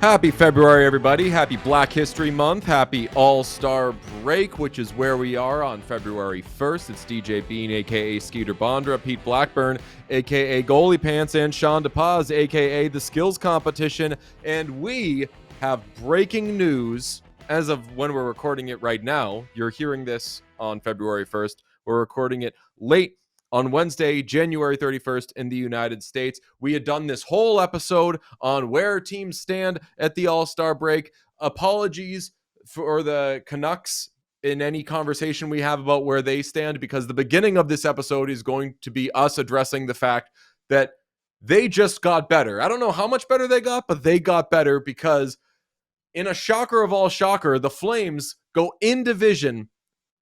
Happy February, everybody. Happy Black History Month. Happy All-Star Break, which is where we are on February 1st. It's DJ Bean, a.k.a. Skeeter Bondra, Pete Blackburn, a.k.a. Goalie Pants, and Sean DePaz, a.k.a. The Skills Competition. And we have breaking news as of when we're recording it right now. You're hearing this on February 1st. We're recording it late on Wednesday, January 31st in the United States. We had done this whole episode on where teams stand at the All-Star break. Apologies for the Canucks in any conversation we have about where they stand, because the beginning of this episode is going to be us addressing the fact that they just got better. I don't know how much better they got, but they got better because in a shocker of all shocker, the Flames go in division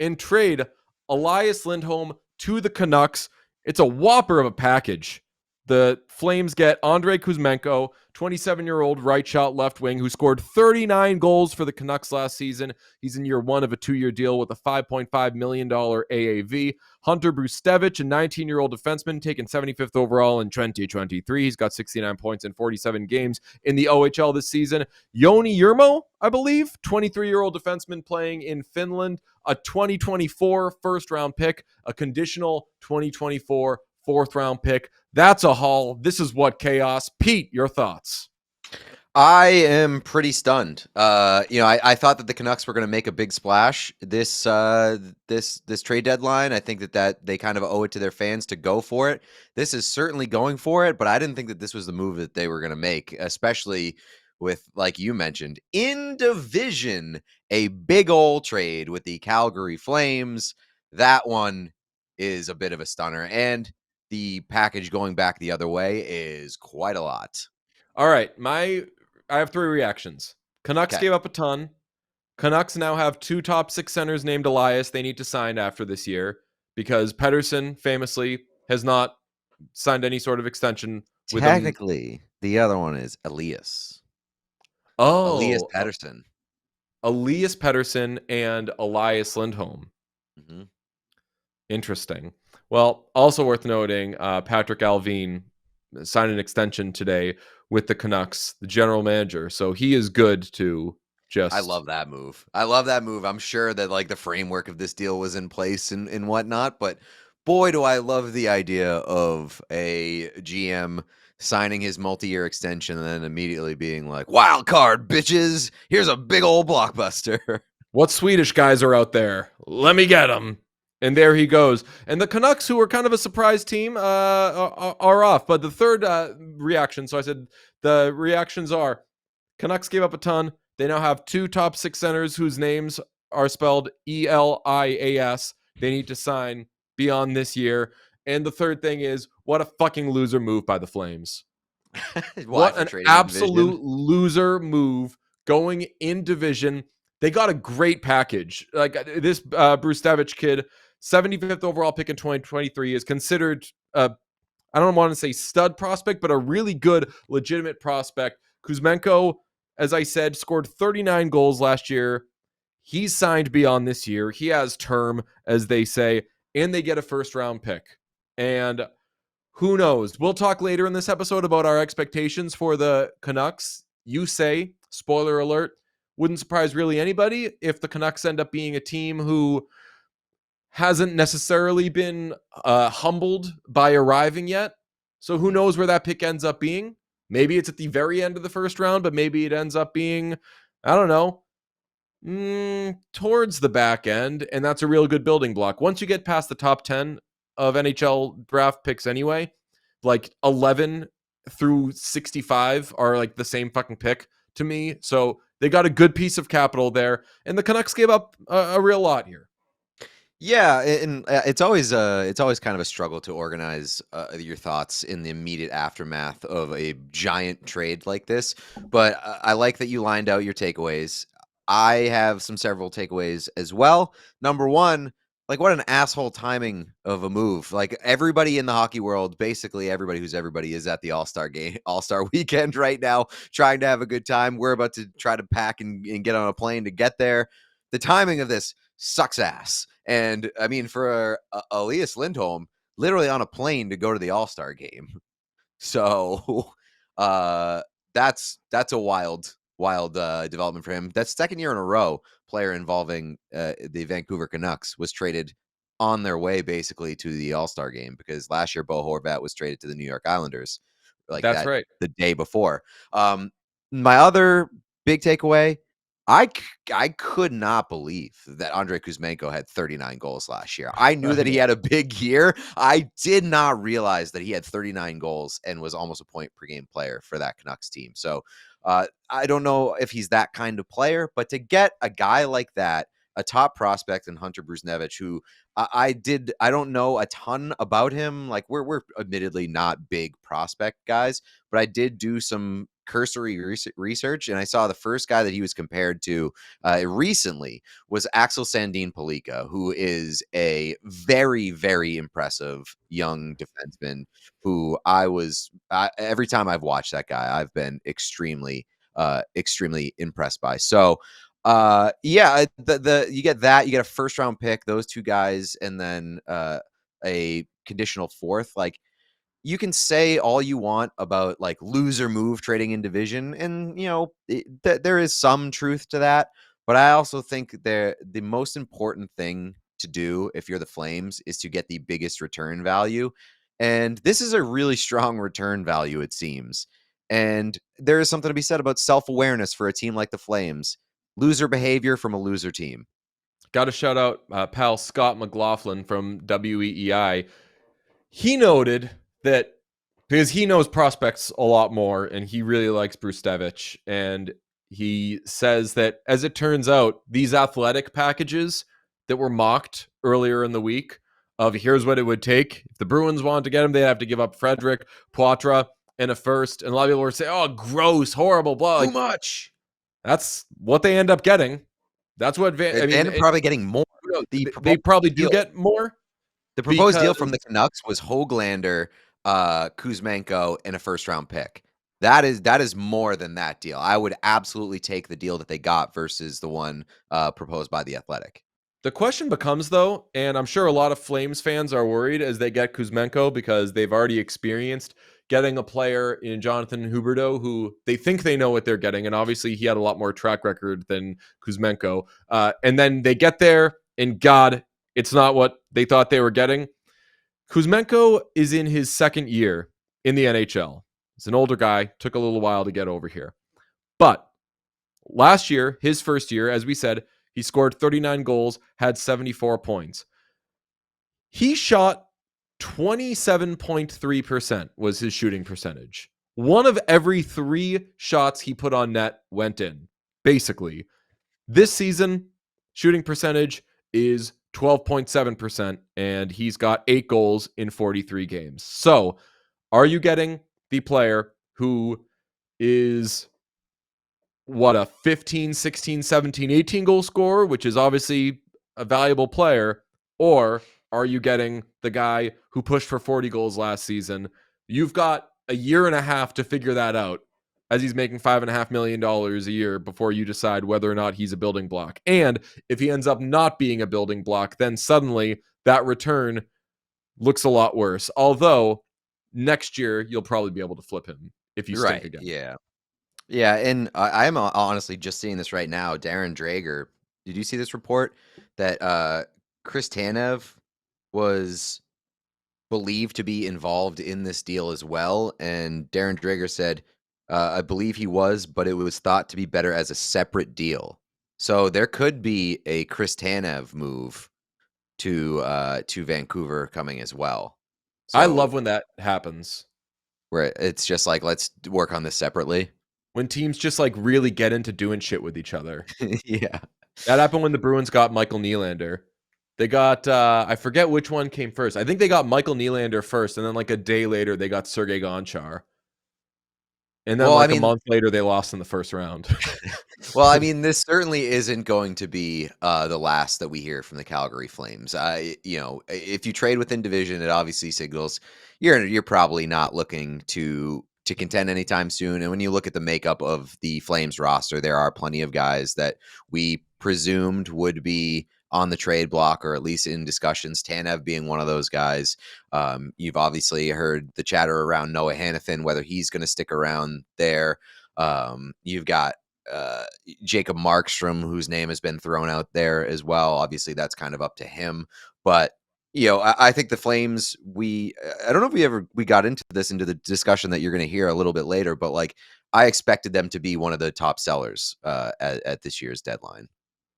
and trade Elias Lindholm to the Canucks. It's a whopper of a package. The Flames get Andrei Kuzmenko, 27-year-old right shot left wing, who scored 39 goals for the Canucks last season. He's in year one of a 2-year deal with a $5.5 million AAV. Hunter Brustevich, a 19-year-old defenseman, taken 75th overall in 2023. He's got 69 points in 47 games in the OHL this season. Joni Jurmo, I believe, 23-year-old defenseman playing in Finland, a 2024 first-round pick, a conditional 2024 fourth-round pick. That's a haul. This is what chaos. Pete, your thoughts? I am pretty stunned. I thought that the Canucks were going to make a big splash this trade deadline. I think that they kind of owe it to their fans to go for it. This is certainly going for it, but I didn't think that this was the move that they were going to make, especially with, like you mentioned, in division, a big old trade with the Calgary Flames. That one is a bit of a stunner, and the package going back the other way is quite a lot. All right, I have three reactions. Canucks gave up a ton. Canucks now have two top six centers named Elias they need to sign after this year, because Pettersson famously has not signed any sort of extension with them. Technically, the other one is Elias. Oh, Elias Pettersson. Elias Pettersson and Elias Lindholm. Mm-hmm. Interesting. Well, also worth noting, Patrick Alvin signed an extension today with the Canucks, the general manager. So he is good to just... I love that move. I'm sure that the framework of this deal was in place and whatnot, but boy, do I love the idea of a GM signing his multi-year extension and then immediately being like, wild card, bitches. Here's a big old blockbuster. What Swedish guys are out there? Let me get them. And there he goes. And the Canucks, who were kind of a surprise team, are off. But the third reaction, so I said the reactions are Canucks gave up a ton. They now have two top six centers whose names are spelled Elias. They need to sign beyond this year. And the third thing is, what a fucking loser move by the Flames. What an absolute loser move going in division. They got a great package. Like this Brustevich kid, 75th overall pick in 2023, is considered, I don't want to say stud prospect, but a really good, legitimate prospect. Kuzmenko, as I said, scored 39 goals last year. He's signed beyond this year. He has term, as they say, and they get a first-round pick. And who knows? We'll talk later in this episode about our expectations for the Canucks. You say, spoiler alert, wouldn't surprise really anybody if the Canucks end up being a team who hasn't necessarily been humbled by arriving yet. So who knows where that pick ends up being? Maybe it's at the very end of the first round, but maybe it ends up being, I don't know, towards the back end, and that's a real good building block. Once you get past the top 10 of NHL draft picks anyway, like 11 through 65 are like the same fucking pick to me. So they got a good piece of capital there, and the Canucks gave up a real lot here. Yeah, and it's always kind of a struggle to organize your thoughts in the immediate aftermath of a giant trade like this. But I like that you lined out your takeaways. I have several takeaways as well. Number one, like what an asshole timing of a move. Like everybody in the hockey world, basically everybody who's everybody is at the All-Star game, All-Star weekend right now, trying to have a good time. We're about to try to pack and get on a plane to get there. The timing of this sucks ass. And I mean, for Elias Lindholm, literally on a plane to go to the All-Star game. So that's a wild development for him. That's second year in a row player involving the Vancouver Canucks was traded on their way basically to the All-Star game, because last year Bo Horvat was traded to the New York Islanders like That's that right. the day before. My other big takeaway, I could not believe that Andrei Kuzmenko had 39 goals last year. I knew that he had a big year. I did not realize that he had 39 goals and was almost a point per game player for that Canucks team. So I don't know if he's that kind of player, but to get a guy like that, a top prospect in Hunter Bruzhnevich, who I don't know a ton about him. Like we're admittedly not big prospect guys, but I did do some cursory research, and I saw the first guy that he was compared to recently was Axel Sandin Pellikka, who is a very, very impressive young defenseman who every time I've watched that guy, I've been extremely impressed by. So yeah, you get that, you get a first round pick, those two guys, and then a conditional fourth. Like, you can say all you want about like loser move trading in division, and there is some truth to that. But I also think the most important thing to do if you're the Flames is to get the biggest return value, and this is a really strong return value, it seems. And there is something to be said about self-awareness for a team like the Flames. Loser behavior from a loser team. Got to shout out pal Scott McLaughlin from WEEI. He noted that because he knows prospects a lot more and he really likes Bruzhnevich, and he says that as it turns out, these athletic packages that were mocked earlier in the week of here's what it would take if the Bruins wanted to get him, they'd have to give up Frederick, Poitras, and a first. And a lot of people were saying, "Oh, gross, horrible, blah." Too Like, much. that's what they end up getting. That's what I mean, and probably getting more. The they proposed probably do deal get more The proposed deal from because the Canucks was Höglander, Kuzmenko, and a first-round pick. That is more than that deal. I would absolutely take the deal that they got versus the one proposed by the Athletic. the question becomes, though, and I'm sure a lot of Flames fans are worried as they get Kuzmenko because they've already experienced getting a player in Jonathan Huberdeau who they think they know what they're getting, and obviously he had a lot more track record than Kuzmenko. And then they get there, and God, it's not what they thought they were getting. Kuzmenko is in his second year in the NHL. He's an older guy, took a little while to get over here. But last year, his first year, as we said, he scored 39 goals, had 74 points. He shot 27.3% was his shooting percentage. One of every 3 shots he put on net went in, basically. This season, shooting percentage is 12.7%, and he's got 8 goals in 43 games. So, are you getting the player who is a 15, 16, 17, 18 goal scorer, which is obviously a valuable player, or are you getting the guy who pushed for 40 goals last season? You've got a year and a half to figure that out as he's making $5.5 million a year before you decide whether or not he's a building block. And if he ends up not being a building block, then suddenly that return looks a lot worse. Although next year you'll probably be able to flip him if you stink Right. again. Yeah. Yeah. And I'm honestly just seeing this right now. Darren Drager. Did you see this report that Chris Tanev was believed to be involved in this deal as well. And Darren Dreger said, I believe he was, but it was thought to be better as a separate deal. So there could be a Chris Tanev move to Vancouver coming as well. I So love when that happens. where it's just like, let's work on this separately. When teams just like really get into doing shit with each other. Yeah. That happened when the Bruins got Michael Nylander. They got I forget which one came first. I think they got Michael Nylander first, and then like a day later they got Sergei Gonchar. And then Well, I like a mean, month later they lost in the first round. Well, I mean, this certainly isn't going to be the last that we hear from the Calgary Flames. If you trade within division, it obviously signals you're probably not looking to contend anytime soon. And when you look at the makeup of the Flames roster, there are plenty of guys that we presumed would be on the trade block or at least in discussions. Tanev being one of those guys. You've obviously heard the chatter around Noah Hanifin, whether he's going to stick around there. You've got Jacob Markstrom, whose name has been thrown out there as well. Obviously, that's kind of up to him. But I think the Flames. I don't know if we got into the discussion that you're going to hear a little bit later. But like, I expected them to be one of the top sellers at this year's deadline.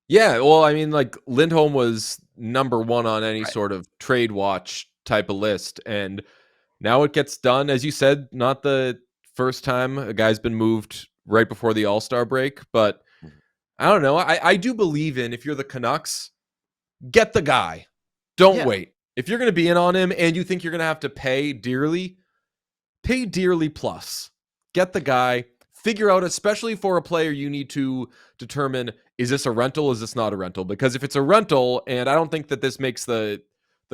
Yeah, well, I mean, like Lindholm was number one on any Right. sort of trade watch type of list, and now it gets done. As you said, not the first time a guy's been moved right before the All-Star break, but I don't know. I do believe in if you're the Canucks, get the guy. Don't Yeah. wait. If you're going to be in on him and you think you're going to have to pay dearly plus. Get the guy. Figure out, especially for a player, you need to determine, is this a rental? Is this not a rental? Because if it's a rental, and I don't think that this makes the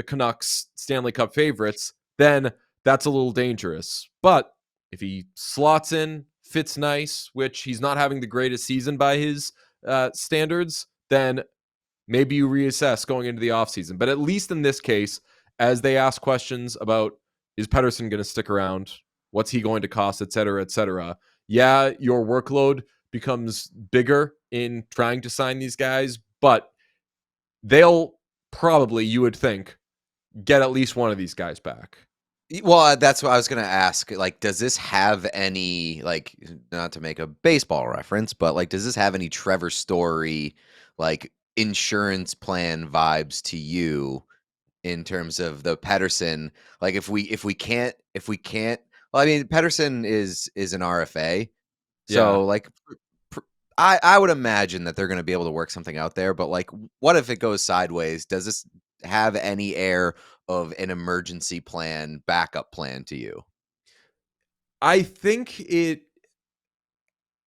Canucks Stanley Cup favorites, then that's a little dangerous. But if he slots in, fits nice, which he's not having the greatest season by his standards, then maybe you reassess going into the offseason. But at least in this case, as they ask questions about, is Pettersson going to stick around? What's he going to cost, et cetera, et cetera. Yeah, your workload becomes bigger in trying to sign these guys, but they'll probably, you would think, get at least one of these guys back. Well, that's what I was going to ask. Like, does this have any, like, not to make a baseball reference, but like, does this have any Trevor Story, like, insurance plan vibes to you in terms of the Pettersson? Like, if we can't, well, I mean, Pettersson is an RFA, Yeah. so like, I would imagine that they're going to be able to work something out there. But like, what if it goes sideways? Does this have any air of an emergency plan, backup plan to you? I think it,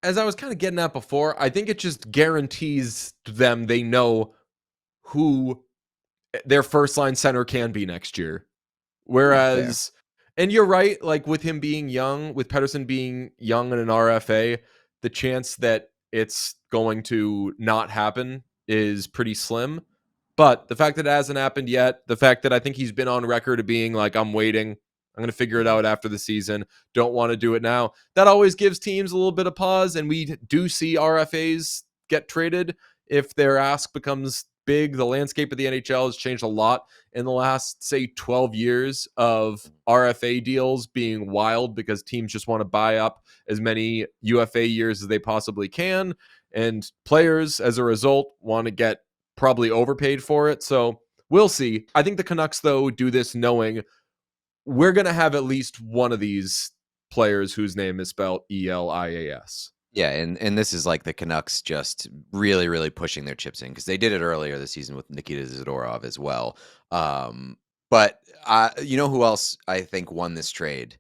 as I was kind of getting at before, I think it just guarantees them they know who their first line center can be next year. Yeah, fair. Whereas, and you're right, like with him being young, with Pettersson being young and an RFA, the chance that it's going to not happen is pretty slim. But the fact that it hasn't happened yet, the fact that I think he's been on record of being like, I'm waiting, I'm going to figure it Mhm. out after the season, don't want to do it now, that always gives teams a little bit of pause. And we do see RFAs get traded if their ask becomes big. The landscape of the NHL has changed a lot in the last, say, 12 years of RFA deals being wild because teams just want to buy up as many UFA years as they possibly can. And players, as a result, want to get probably overpaid for it. So we'll see. I think the Canucks, though, do this knowing we're going to have at least one of these players whose name is spelled Elias. Yeah, and this is like the Canucks just really, really pushing their chips in because they did it earlier this season with Nikita Zadorov as well. But you know who else I think won this trade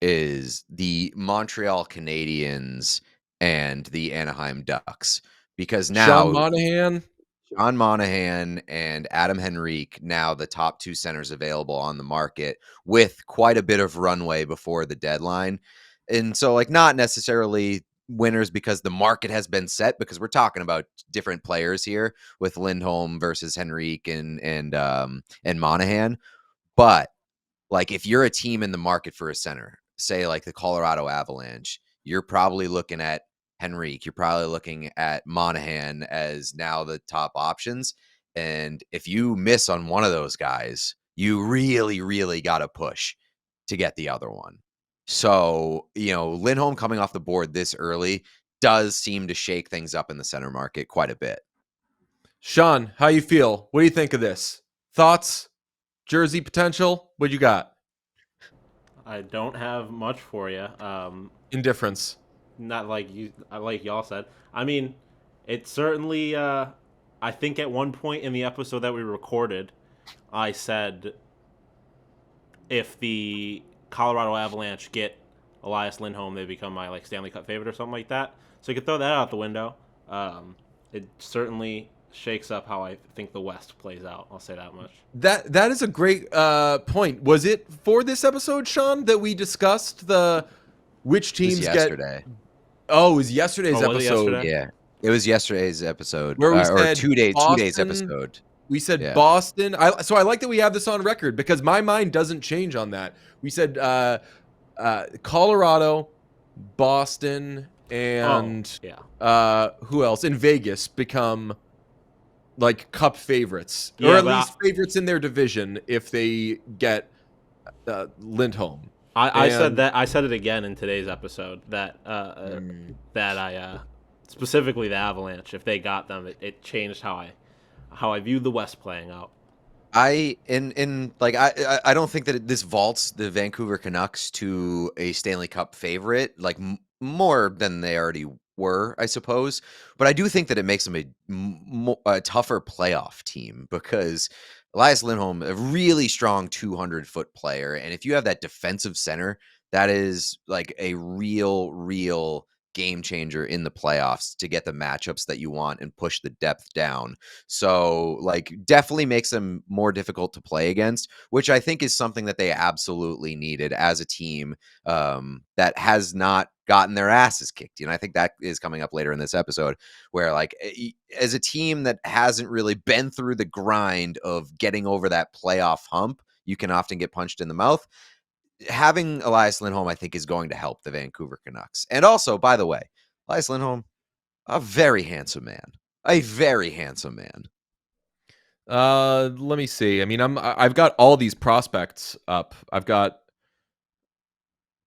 is the Montreal Canadiens and the Anaheim Ducks because Sean now Monahan. John Monahan and Adam Henrique, now the top two centers available on the market with quite a bit of runway before the deadline. And so, like, not necessarily winners because the market has been set, because we're talking about different players here with Lindholm versus Henrique and Monahan. But like, if you're a team in the market for a center, say like the Colorado Avalanche, you're probably looking at Henrique. You're probably looking at Monahan as now the top options. And if you miss on one of those guys, you really, really got to push to get the other one. So, Lindholm coming off the board this early does seem to shake things up in the center market quite a bit. Sean, how you feel? What do you think of this? Thoughts? Jersey potential? What you got? I don't have much for you. Indifference. Not like y'all said. I mean, it certainly. I think at one point in the episode that we recorded, I said if the Colorado Avalanche get Elias Lindholm, they become my Stanley Cup favorite or something like that. So you could throw that out the window. It certainly shakes up how I think the West plays out. I'll say that much. That is a great point. Was it for this episode, Sean, that we discussed which teams yesterday. Oh, it was yesterday's episode. Was it yesterday? Yeah, it was yesterday's episode, where we said or 2 days Boston, episode. We said Boston. So I like that we have this on record because my mind doesn't change on that. We said Colorado, Boston, and who else? In Vegas become cup favorites, or at least favorites in their division if they get Lindholm. I said that. I said it again in today's episode that specifically the Avalanche, if they got them, it changed how I viewed the West playing out. I don't think that this vaults the Vancouver Canucks to a Stanley Cup favorite, more than they already were, I suppose. But I do think that it makes them a tougher playoff team because Elias Lindholm, a really strong 200-foot player, and if you have that defensive center, that is a real game changer in the playoffs to get the matchups that you want and push the depth down. So definitely makes them more difficult to play against, which I think is something that they absolutely needed as a team that has not gotten their asses kicked. I think that is coming up later in this episode where as a team that hasn't really been through the grind of getting over that playoff hump, you can often get punched in the mouth. Having Elias Lindholm, I think, is going to help the Vancouver Canucks. And also, by the way, Elias Lindholm, a very handsome man. A very handsome man. Let me see. I mean, I've got all these prospects up. I've got,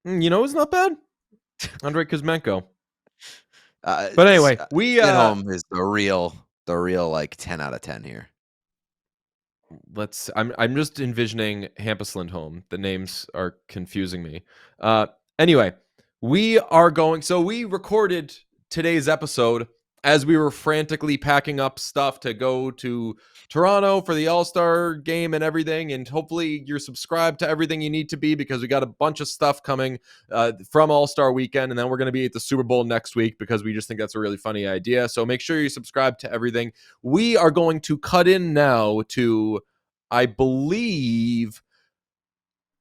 it's not bad. Andrei Kuzmenko. But anyway, Lindholm is the real 10 out of 10 here. I'm just envisioning Hampus Lindholm. The names are confusing me. Anyway, we recorded today's episode as we were frantically packing up stuff to go to Toronto for the All-Star game and everything. And hopefully you're subscribed to everything you need to be because we got a bunch of stuff coming from All-Star weekend. And then we're going to be at the Super Bowl next week because we just think that's a really funny idea. So make sure you subscribe to everything. We are going to cut in now to, I believe,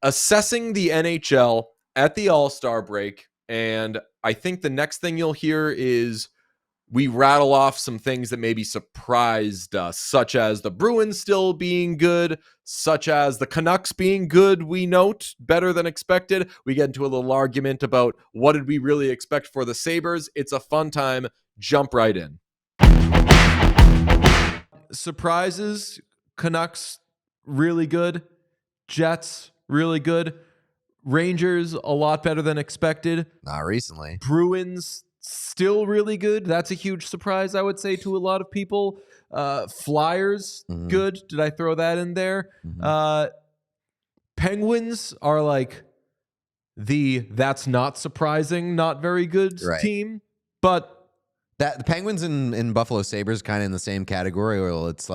assessing the NHL at the All-Star break. And I think the next thing you'll hear is we rattle off some things that maybe surprised us, such as the Bruins still being good, such as the Canucks being good, we note, better than expected. We get into a little argument about what did we really expect for the Sabres. It's a fun time. Jump right in. Surprises, Canucks, really good. Jets, really good. Rangers, a lot better than expected. Not recently. Bruins, still really good. That's a huge surprise, I would say, to a lot of people. Flyers, good. Did I throw that in there? Penguins are that's not surprising, not very good team. But the Penguins and Buffalo Sabres kind of in the same category where it's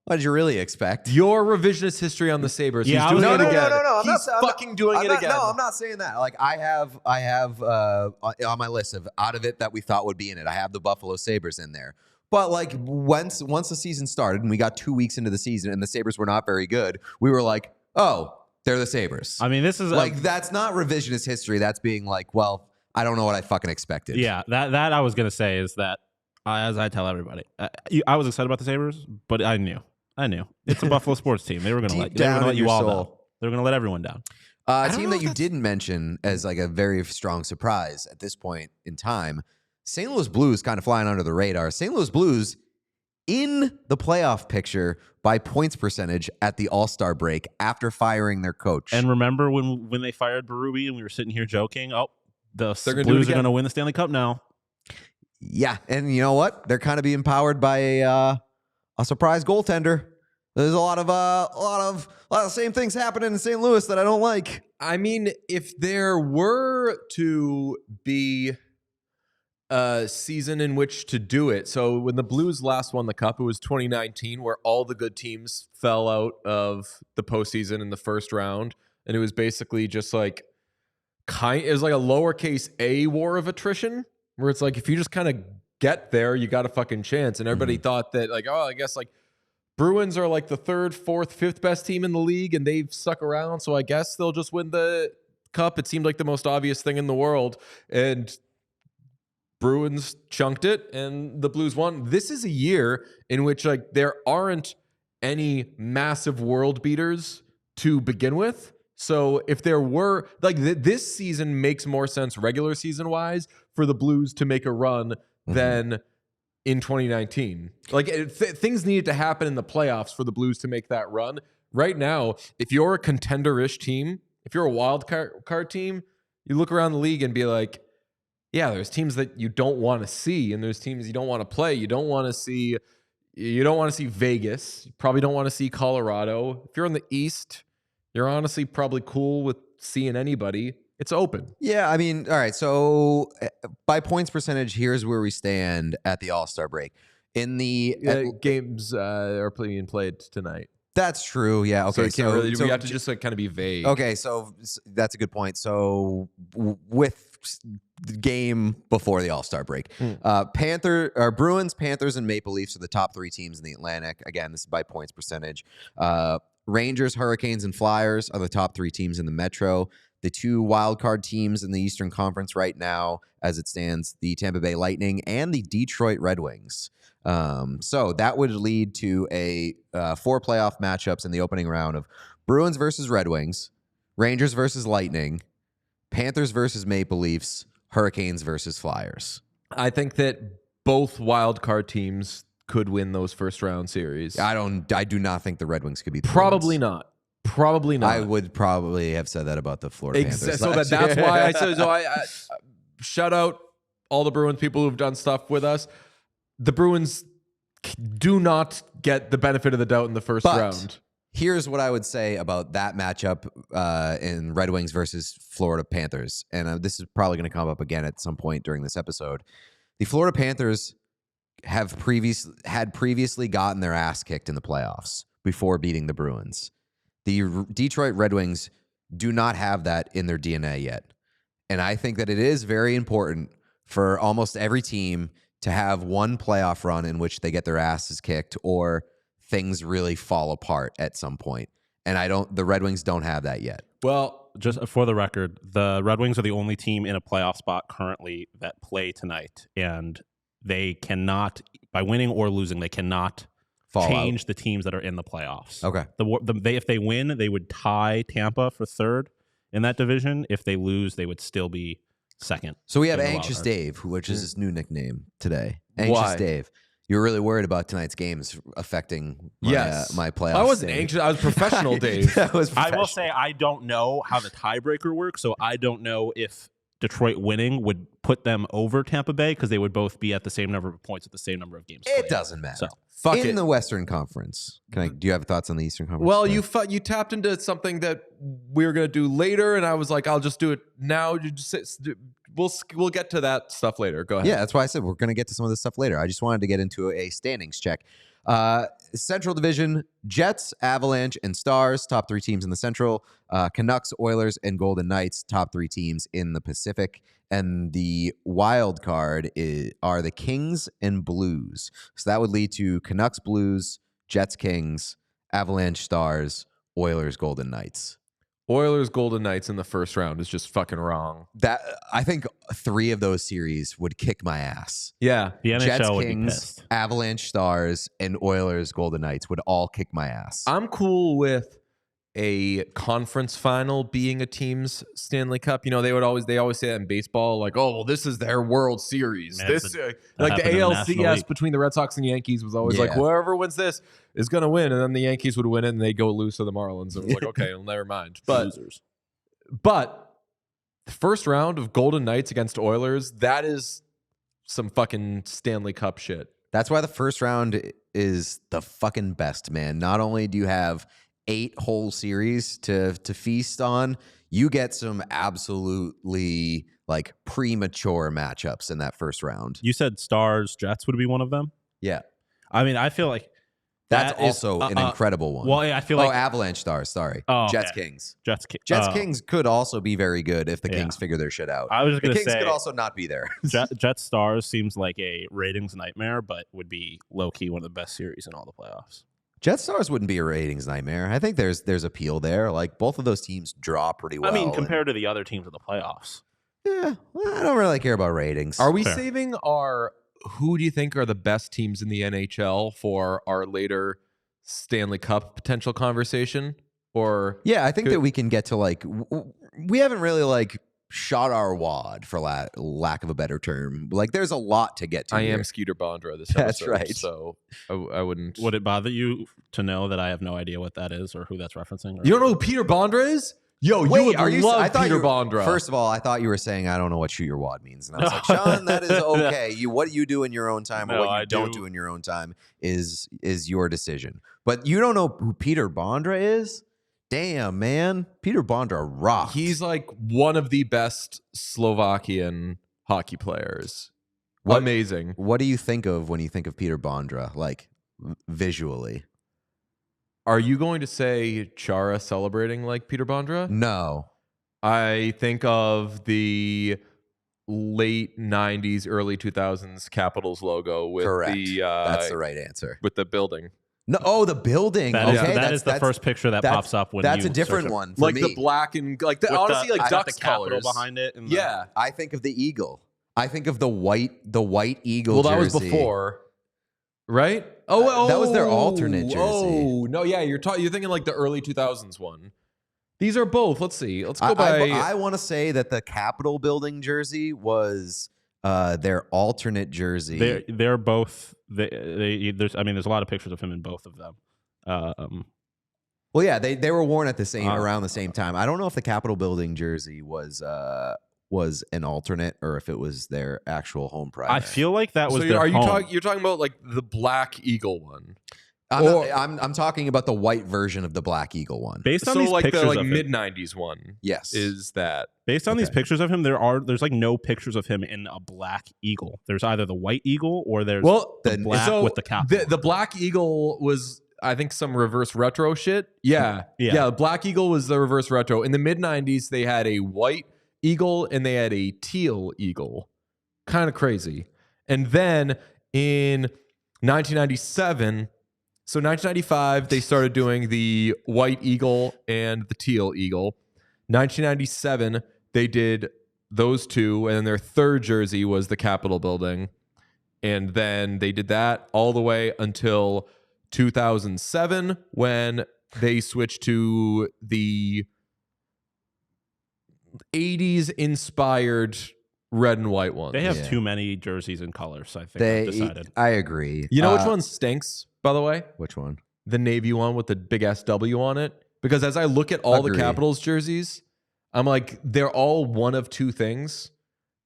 what did you really expect? Your revisionist history on the Sabres. Yeah, he's doing it again. No. He's fucking doing it again. No, I'm not saying that. I have on my list of out of it that we thought would be in it. I have the Buffalo Sabres in there. But once the season started and we got 2 weeks into the season and the Sabres were not very good, we were like, oh, they're the Sabres. I mean, this is that's not revisionist history. That's being well, I don't know what I fucking expected. Yeah, that I was gonna say is that as I tell everybody, I was excited about the Sabres, but I knew it's a Buffalo sports team. They were gonna let you all down. They were gonna let everyone down. A team that you didn't mention as a very strong surprise at this point in time, St. Louis Blues kind of flying under the radar. St. Louis Blues in the playoff picture by points percentage at the All-Star break after firing their coach. And remember when they fired Berube and we were sitting here joking, the They're gonna do it Blues are again. going to win the Stanley Cup now. Yeah, and you know what? They're kind of being powered by a surprise goaltender. There's a lot of same things happening in St. Louis that I don't like. I mean, if there were to be a season in which to do it, so when the Blues last won the Cup, it was 2019, where all the good teams fell out of the postseason in the first round, and it was basically just like it was like a lowercase a war of attrition, where it's like if you just kind of get there, you got a fucking chance, and everybody thought that like, oh, I guess like Bruins are like the third, fourth, fifth best team in the league, and they've stuck around, so I guess they'll just win the Cup. It seemed like the most obvious thing in the world, and Bruins chunked it, and the Blues won. This is a year in which like there aren't any massive world beaters to begin with. So if there were, like this season makes more sense regular season wise for the Blues to make a run than in 2019. Like things needed to happen in the playoffs for the Blues to make that run. Right now, if you're a contender-ish team, if you're a wild card team, you look around the league and be like, yeah, there's teams that you don't want to see, and there's teams you don't want to play. You don't want to see Vegas. You probably don't want to see Colorado. If you're in the East, you're honestly probably cool with seeing anybody. It's open. Yeah, I mean, all right. So by points percentage, here's where we stand at the All-Star break. In the Games are being played tonight. That's true. Yeah. Okay. So we have to just like kind of be vague. Okay. So that's a good point. So with the game before the All-Star break, Bruins, Panthers, and Maple Leafs are the top three teams in the Atlantic. Again, this is by points percentage. Rangers, Hurricanes, and Flyers are the top three teams in the Metro. The two wildcard teams in the Eastern Conference right now, as it stands, the Tampa Bay Lightning and the Detroit Red Wings. So that would lead to a 4 playoff matchups in the opening round of Bruins versus Red Wings, Rangers versus Lightning, Panthers versus Maple Leafs, Hurricanes versus Flyers. I think that both wildcard teams could win those first round series. I do not think the Red Wings could be the Probably Bruins. not. Probably not. I would probably have said that about the Florida Panthers. So that's why I said. So I shout out all the Bruins people who've done stuff with us. The Bruins do not get the benefit of the doubt in the first round. Here's what I would say about that matchup in Red Wings versus Florida Panthers, and this is probably going to come up again at some point during this episode. The Florida Panthers have previously gotten their ass kicked in the playoffs before beating the Bruins. The Detroit Red Wings do not have that in their DNA yet. And I think that it is very important for almost every team to have one playoff run in which they get their asses kicked or things really fall apart at some point. And the Red Wings don't have that yet. Well, just for the record, the Red Wings are the only team in a playoff spot currently that play tonight. And they cannot, by winning or losing, they cannot change the teams that are in the playoffs. Okay. If they win, they would tie Tampa for third in that division. If they lose, they would still be second. So we have Anxious Dave, which is his new nickname today. Anxious Dave. You were really worried about tonight's games affecting my playoffs. I wasn't anxious. I was professional, Dave. I will say I don't know how the tiebreaker works, so I don't know if Detroit winning would put them over Tampa Bay because they would both be at the same number of points with the same number of games played. It doesn't matter. So, in the Western Conference, do you have thoughts on the Eastern Conference? Well, you tapped into something that we were going to do later, and I was like, I'll just do it now. We'll get to that stuff later. Go ahead. Yeah, that's why I said we're going to get to some of this stuff later. I just wanted to get into a standings check. Central Division, Jets, Avalanche, and Stars, top three teams in the Central. Canucks, Oilers, and Golden Knights, top three teams in the Pacific. And the wild card are the Kings and Blues. So that would lead to Canucks, Blues, Jets, Kings, Avalanche, Stars, Oilers, Golden Knights. Oilers, Golden Knights in the first round is just fucking wrong. I think 3 of those series would kick my ass. Yeah. The NHL Jets, would Kings, be pissed. Avalanche, Stars, and Oilers, Golden Knights would all kick my ass. I'm cool with a conference final being a team's Stanley Cup. You know, they always say that in baseball, like, oh, well, this is their World Series. Man, This that like the happened in the National ALCS League. between the Red Sox and Yankees was always like, whoever wins this is going to win, and then the Yankees would win it, and they go lose to the Marlins. And it was like, okay, well, never mind. Losers. But the first round of Golden Knights against Oilers, that is some fucking Stanley Cup shit. That's why the first round is the fucking best, man. Not only do you have 8 whole series to feast on, you get some absolutely like premature matchups in that first round. You said Stars Jets would be one of them. Yeah, I mean, I feel like that's that is, also an incredible one. Well, I feel like Avalanche Stars. Sorry, Oh, Jets okay. Kings. Jets Kings could also be very good if the Kings figure their shit out. I was The going to Kings say could also not be there. Jets Stars seems like a ratings nightmare, but would be low key one of the best series in all the playoffs. Jet Stars wouldn't be a ratings nightmare. I think there's appeal there. Like both of those teams draw pretty well. I mean, compared to the other teams in the playoffs. Yeah, well, I don't really care about ratings. Are we Fair. saving our who do you think are the best teams in the NHL for our later Stanley Cup potential conversation? Or Yeah, I think that we can get to like we haven't really like shot our wad for lack of a better term. Like there's a lot to get to. I here. am Skeeter Bondra this That's episode, right. so I wouldn't. Would it bother you to know that I have no idea what that is or who that's referencing? Or? You don't know who Peter Bondra is? Yo, Wait, you would are you? love I thought Peter you were- Bondra. First of all, I thought you were saying I don't know what shoot your wad means, and I was like, Sean, that is okay. What you do in your own time or No, what you I don't do. do in your own time is your decision. But you don't know who Peter Bondra is? Damn, man, Peter Bondra rocks. He's like one of the best Slovakian hockey players. What- Amazing. What do you think of when you think of Peter Bondra, like visually? Are you going to say Chara celebrating like Peter Bondra? No. I think of the late 90s, early 2000s Capitals logo with Correct. the That's the right answer. with the building. No, oh, the building. That is, okay, that is the first picture that that's- pops up when That's you a different search it. one for Like me. the black and like the, With honestly the, like got Ducks the capital colors behind it. And the- Yeah. I think of the eagle. I think of the white eagle. Well, that was jersey. before, right? Oh, that was their alternate jersey. Oh no, yeah, you're thinking like the early 2000s one. These are both. Let's see. Let's go by. I want to say that the Capitol building jersey was their alternate jersey. They're both. There's a lot of pictures of him in both of them. Well, yeah, they were worn at the around the same time. I don't know if the Capitol building jersey was an alternate or if it was their actual home primary. I feel like that was. so their are you home. talking? You're talking about like the Black Eagle one, I'm talking about the white version of the Black Eagle one. Based on so these like pictures the like of mid him, 90s one. Yes. Is that based on these Okay. pictures of him, there's like no pictures of him in a black eagle. There's either the white eagle or there's the black so with the capital. The Black Eagle was, I think, some reverse retro shit. Yeah. Yeah. The Black Eagle was the reverse retro. In the mid 90s, they had a white eagle and they had a teal eagle. Kind of crazy. And then in 1997, so 1995, they started doing the white eagle and the teal eagle. 1997, they did those two, and then their third jersey was the Capitol building. And then they did that all the way until 2007 when they switched to the 80s inspired red and white ones. They have Yeah. too many jerseys and colors. I think I've decided. I agree. You know which one stinks, by the way? Which one? The navy one with the big SW on it. Because as I look at all the Agree. Capitals jerseys, I'm like, they're all one of two things.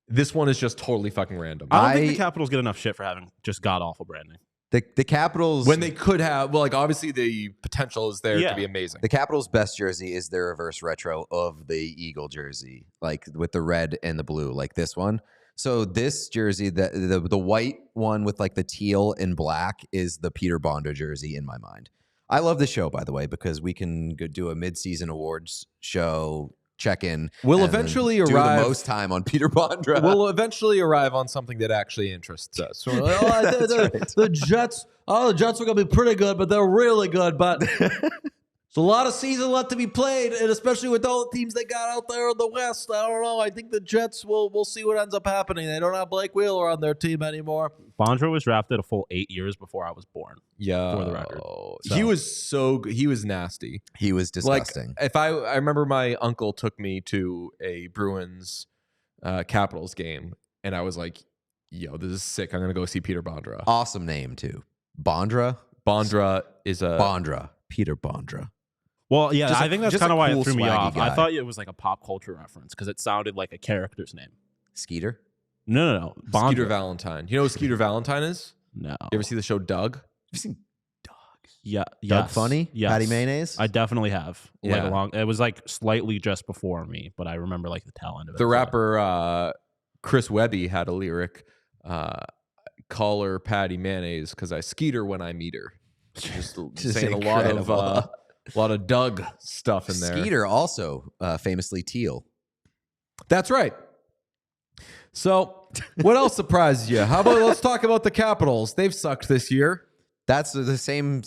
This one is just totally fucking random. I don't think I- the Capitals get enough shit for having just god awful branding. The Capitals When they could have, well, like obviously the potential is there Yeah. to be amazing. The Capitals' best jersey is their reverse retro of the Eagle jersey, like with the red and the blue, like this one. So this jersey, the white one with like the teal and black, is the Peter Bondra jersey in my mind. I love the show, by the way, because we can go do a midseason awards show check-in. We'll and then eventually do arrive- the most time on Peter Bondra. We'll eventually arrive on something that actually interests us. So we're like, That's right. the Jets, the Jets are going to be pretty good, but they're really good. But There's a lot of season left to be played, and especially with all the teams they got out there in the West. I don't know. I think the Jets we'll see what ends up happening. They don't have Blake Wheeler on their team anymore. Bondra was drafted a full 8 years before I was born. Yeah, for the record. He was so good. He was nasty. He was disgusting. Like, if I remember, my uncle took me to a Bruins Capitals game, and I was like, "Yo, this is sick. I'm gonna go see Peter Bondra." Awesome name too. Bondra. Bondra is a Bondra. Peter Bondra. Well, yeah, Just I think that's just kind a of why cool, it threw me swaggy off. guy. I thought it was like a pop culture reference because it sounded like a character's name. Skeeter. No. Bondra. Skeeter Valentine. You know who Skeeter Valentine is? No. You ever see the show Doug? You seen Yeah. Doug Yes. Funny? Yes. Patty Mayonnaise? I definitely have. Yeah. It was like slightly just before me, but I remember like the tail end of it. The so. rapper Chris Webby had a lyric, "Call her Patty Mayonnaise because I skeet her when I meet her." Just saying a lot of Doug stuff in there. Skeeter also famously teal. That's right. So, what else surprised you? How about let's talk about the Capitals? They've sucked this year. That's the same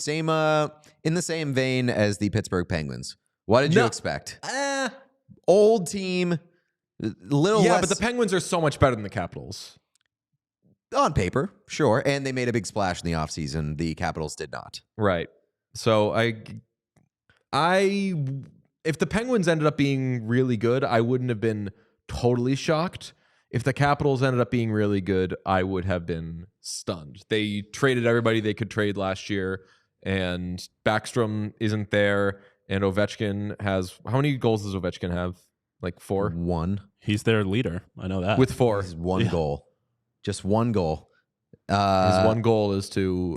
in the same vein as the Pittsburgh Penguins. What did you expect? Old team, little Yeah, less but the Penguins are so much better than the Capitals. on paper, sure, and they made a big splash in the offseason. The Capitals did not. Right. So if the Penguins ended up being really good, I wouldn't have been totally shocked. If the Capitals ended up being really good, I would have been stunned. They traded everybody they could trade last year, and Backstrom isn't there, and Ovechkin has... How many goals does Ovechkin have? Like 4? One. He's their leader. I know that. With 4. His one goal. Just one goal. His one goal is to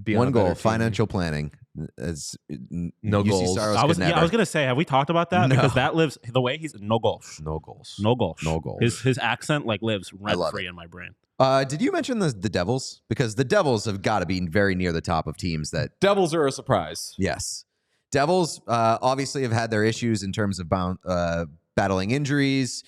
be one on a goal. better team. Financial planning. As No UC goals. Saros I was could never. gonna say, have we talked about that? No. Because that lives the way he's no goals. No goals. No goals. No goals. His accent like lives rent love free it. in my brain. Did you mention the Devils? Because the Devils have got to be very near the top of teams that. Devils are a surprise. Yes. Devils obviously have had their issues in terms of battling injuries,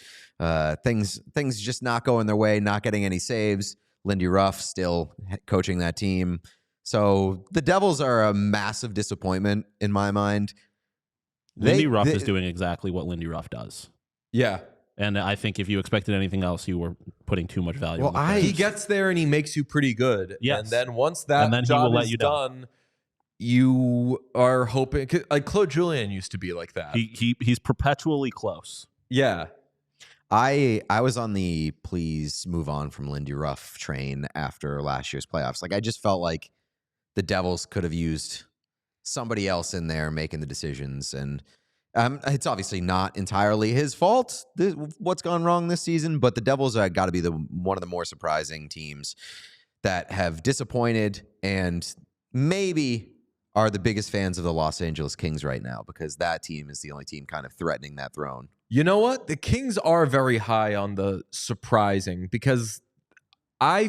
things just not going their way, not getting any saves. Lindy Ruff still coaching that team. So the Devils are a massive disappointment in my mind. Lindy Ruff is doing exactly what Lindy Ruff does. Yeah. And I think if you expected anything else, you were putting too much value on the He players. gets there and he makes you pretty good. Yes. And then once that And then he job will let is you down. done, you are hoping... Like Claude Julien used to be like that. He's perpetually close. Yeah. I was on the please move on from Lindy Ruff train after last year's playoffs. Like I just felt like the Devils could have used somebody else in there making the decisions, and it's obviously not entirely his fault what's gone wrong this season. But the Devils have got to be one of the more surprising teams that have disappointed, and maybe are the biggest fans of the Los Angeles Kings right now because that team is the only team kind of threatening that throne. You know what? The Kings are very high on the surprising because I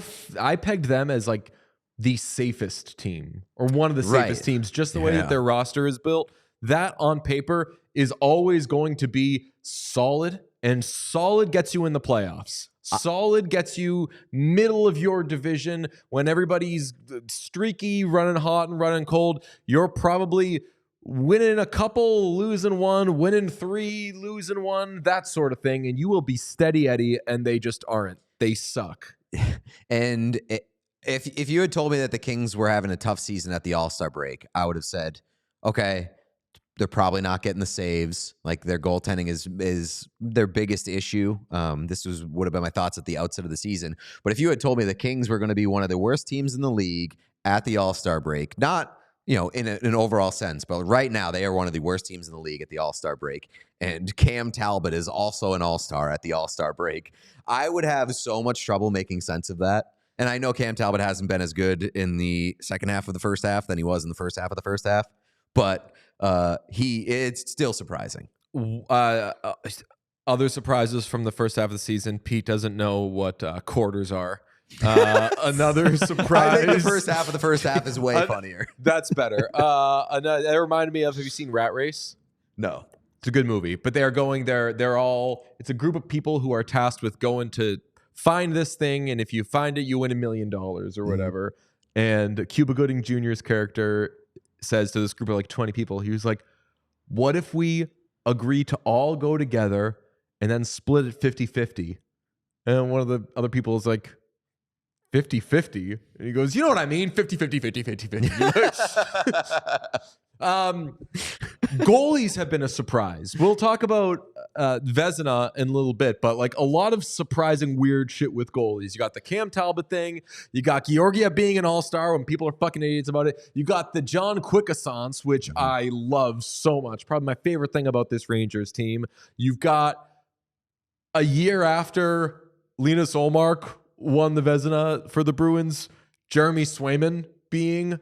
pegged them as like the safest team or one of the safest teams, just the way that their roster is built. That on paper is always going to be solid, and solid gets you in the playoffs. Solid gets you middle of your division when everybody's streaky, running hot and running cold. You're probably winning a couple, losing one, winning 3, losing 1, that sort of thing. And you will be steady Eddie, and they just aren't. They suck. And if you had told me that the Kings were having a tough season at the All-Star break, I would have said, okay, they're probably not getting the saves. Like their goaltending is their biggest issue. This would have been my thoughts at the outset of the season. But if you had told me the Kings were going to be one of the worst teams in the league at the All-Star break, not in an overall sense, but right now they are one of the worst teams in the league at the All-Star break. And Cam Talbot is also an All-Star at the All-Star break. I would have so much trouble making sense of that. And I know Cam Talbot hasn't been as good in the second half of the first half than he was in the first half of the first half, but it's still surprising. Other surprises from the first half of the season: Pete doesn't know what quarters are. Another surprise. I think the first half of the first half is way funnier. That's better. That reminded me of, have you seen Rat Race? No. It's a good movie, but they are going there. It's a group of people who are tasked with going to find this thing, and if you find it, you win $1 million or whatever. And Cuba Gooding Jr.'s character says to this group of like 20 people, he was like, what if we agree to all go together and then split it 50-50? And one of the other people is like, 50-50? And he goes, you know what I mean? 50-50, 50-50. Goalies have been a surprise. We'll talk about Vezina in a little bit, but like a lot of surprising weird shit with goalies. You got the Cam Talbot thing. You got Georgiev being an all-star when people are fucking idiots about it. You got the John Quick-a-sance, which I love so much. Probably my favorite thing about this Rangers team. You've got a year after Linus Ullmark won the Vezina for the Bruins, Jeremy Swayman being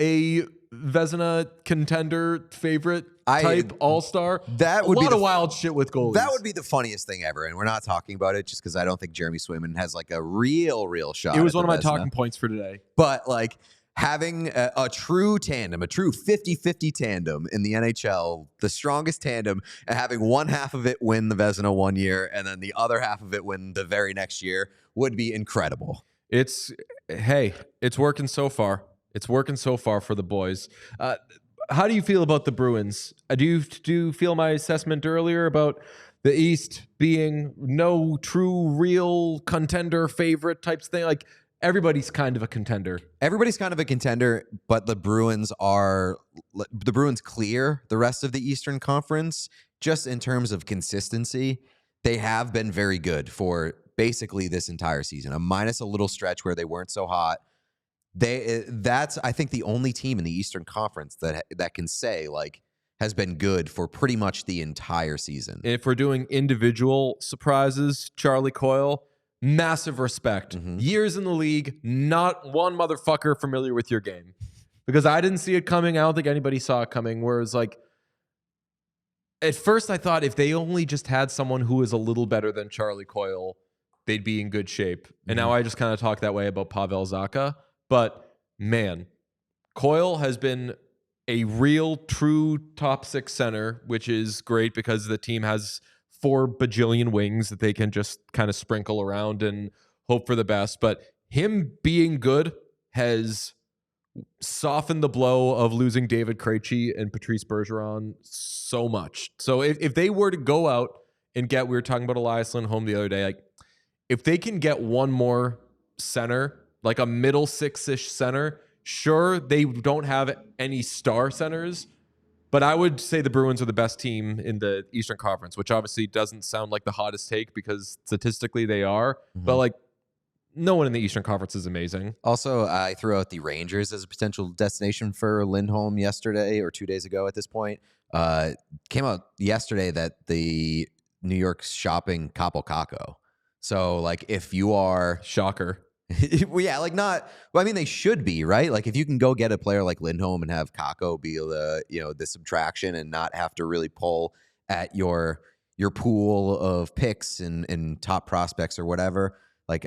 a Vezina contender favorite type all-star. That would a be lot of wild shit with goalies. That would be the funniest thing ever, and we're not talking about it just because I don't think Jeremy Swayman has like a real shot. It was at one of the my Vezina. talking points for today. But like having a true tandem, a true 50-50 tandem in the NHL, the strongest tandem, and having one half of it win the Vezina one year and then the other half of it win the very next year would be incredible. It's working so far. It's working so far for the boys. How do you feel about the Bruins? Do you feel my assessment earlier about the East being no true, real contender favorite types thing? Like everybody's kind of a contender. Everybody's kind of a contender, but the Bruins clear the rest of the Eastern Conference just in terms of consistency. They have been very good for basically this entire season, minus a little stretch where they weren't so hot. That's I think the only team in the Eastern Conference that can say like has been good for pretty much the entire season. If we're doing individual surprises, Charlie Coyle, massive respect. Years in the league, not one motherfucker familiar with your game. Because I didn't see it coming. I don't think anybody saw it coming. Whereas like at first I thought if they only just had someone who was a little better than Charlie Coyle, they'd be in good shape. And now I just kind of talk that way about Pavel Zacha. But man, Coyle has been a real true top six center, which is great because the team has 4 bajillion wings that they can just kind of sprinkle around and hope for the best. But him being good has softened the blow of losing David Krejci and Patrice Bergeron so much. So if they were to go out and get, we were talking about Elias Lindholm the other day, like if they can get one more center, like a middle six-ish center, sure, they don't have any star centers, but I would say the Bruins are the best team in the Eastern Conference, which obviously doesn't sound like the hottest take because statistically they are, but like no one in the Eastern Conference is amazing. Also, I threw out the Rangers as a potential destination for Lindholm yesterday or 2 days ago at this point. Came out yesterday that the New York's shopping Kaapo Kakko. So like if you are... Shocker. Well, yeah, like not. Well, I mean, they should be, right? Like, if you can go get a player like Lindholm and have Kakko be the subtraction and not have to really pull at your pool of picks and top prospects or whatever. Like,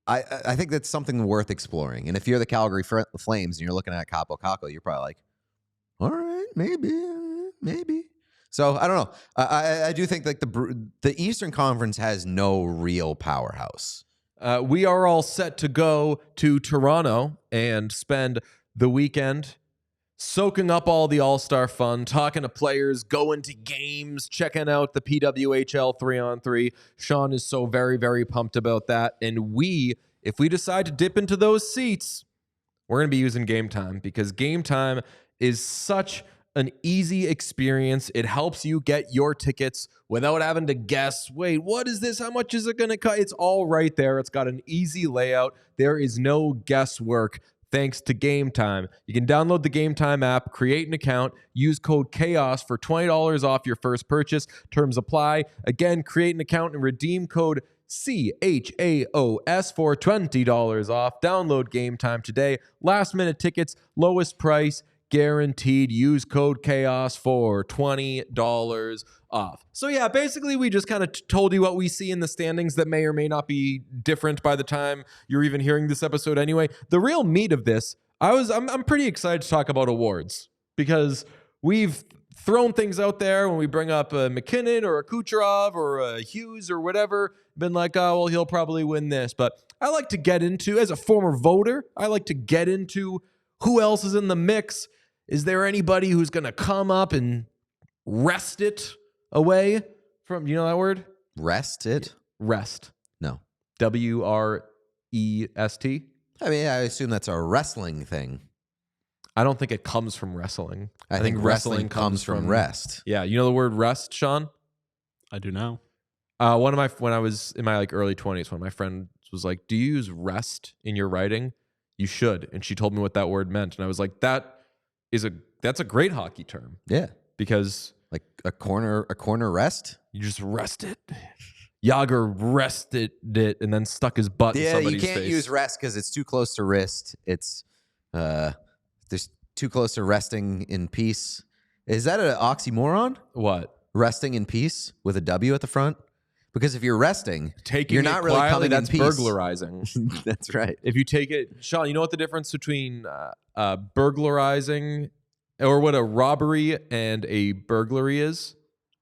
I think that's something worth exploring. And if you're the Calgary Flames and you're looking at Kaapo Kakko, you're probably like, all right, maybe. So I don't know. I do think like the Eastern Conference has no real powerhouse. We are all set to go to Toronto and spend the weekend soaking up all the all-star fun, talking to players, going to games, checking out the PWHL 3-on-3. Sean is so very, very pumped about that. And if we decide to dip into those seats, we're going to be using Game Time because Game Time is such an easy experience. It helps you get your tickets without having to guess, wait, what is this? How much is it going to cost? It's all right there. It's got an easy layout. There is no guesswork thanks to Game Time. You can download the Game Time app, create an account, use code CHAOS for $20 off your first purchase. Terms apply. Again, create an account and redeem code CHAOS for $20 off. Download Game Time today. Last minute tickets, lowest price, guaranteed. Use code CHAOS for $20 off. So yeah, basically we just kind of told you what we see in the standings that may or may not be different by the time you're even hearing this episode anyway. The real meat of this, I'm pretty excited to talk about awards because we've thrown things out there when we bring up a McKinnon or a Kucherov or a Hughes or whatever, been like, oh, well, he'll probably win this. But I like to get into, as a former voter, I like to get into who else is in the mix. Is there anybody who's going to come up and wrest it away from, you know that word? Rest it? Wrest. No. W-R-E-S-T. I mean, I assume that's a wrestling thing. I don't think it comes from wrestling. I think wrestling comes from rest. Yeah, you know the word rest, Sean? I do now. When I was in my early 20s, one of my friends was like, "Do you use rest in your writing? You should." And she told me what that word meant, and I was like, "That's a great hockey term." Yeah, because like a corner rest. You just rest it. Yager rested it and then stuck his butt in somebody's face. You can't use rest because it's too close to wrist. It's there's too close to resting in peace. Is that an oxymoron? What? Resting in peace with a W at the front? Because if you're resting, you're not really quietly, coming in peace. That's burglarizing. That's right. If you take it, Sean, you know what the difference between burglarizing or what a robbery and a burglary is?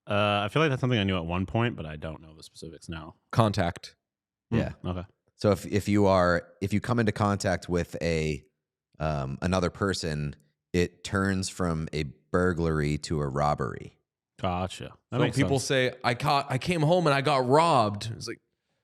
I feel like that's something I knew at one point, but I don't know the specifics now. Contact. Yeah. Okay. So if you come into contact with another person, it turns from a burglary to a robbery. Gotcha. That makes people sense. Say, I came home and I got robbed. It's like,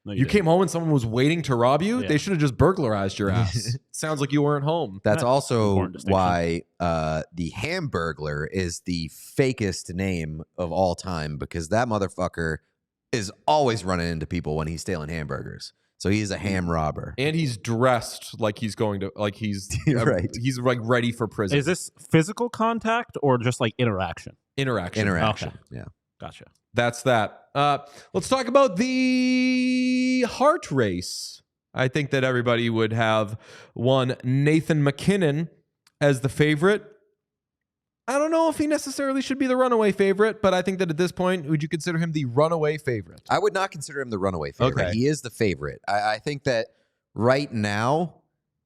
no, you came home and someone was waiting to rob you? Yeah. They should have just burglarized your ass. Sounds like you weren't home. That's also why the Hamburglar is the fakest name of all time, because that motherfucker is always running into people when he's stealing hamburgers. So he's a ham robber. And he's dressed like he's going to, like he's right. He's like ready for prison. Is this physical contact or just like interaction? Interaction. Okay. Yeah. Gotcha. That's that. Let's talk about the heart race. I think that everybody would have one Nathan MacKinnon as the favorite. I don't know if he necessarily should be the runaway favorite, but I think that at this point, would you consider him the runaway favorite? I would not consider him the runaway favorite. Okay. He is the favorite. I think that right now,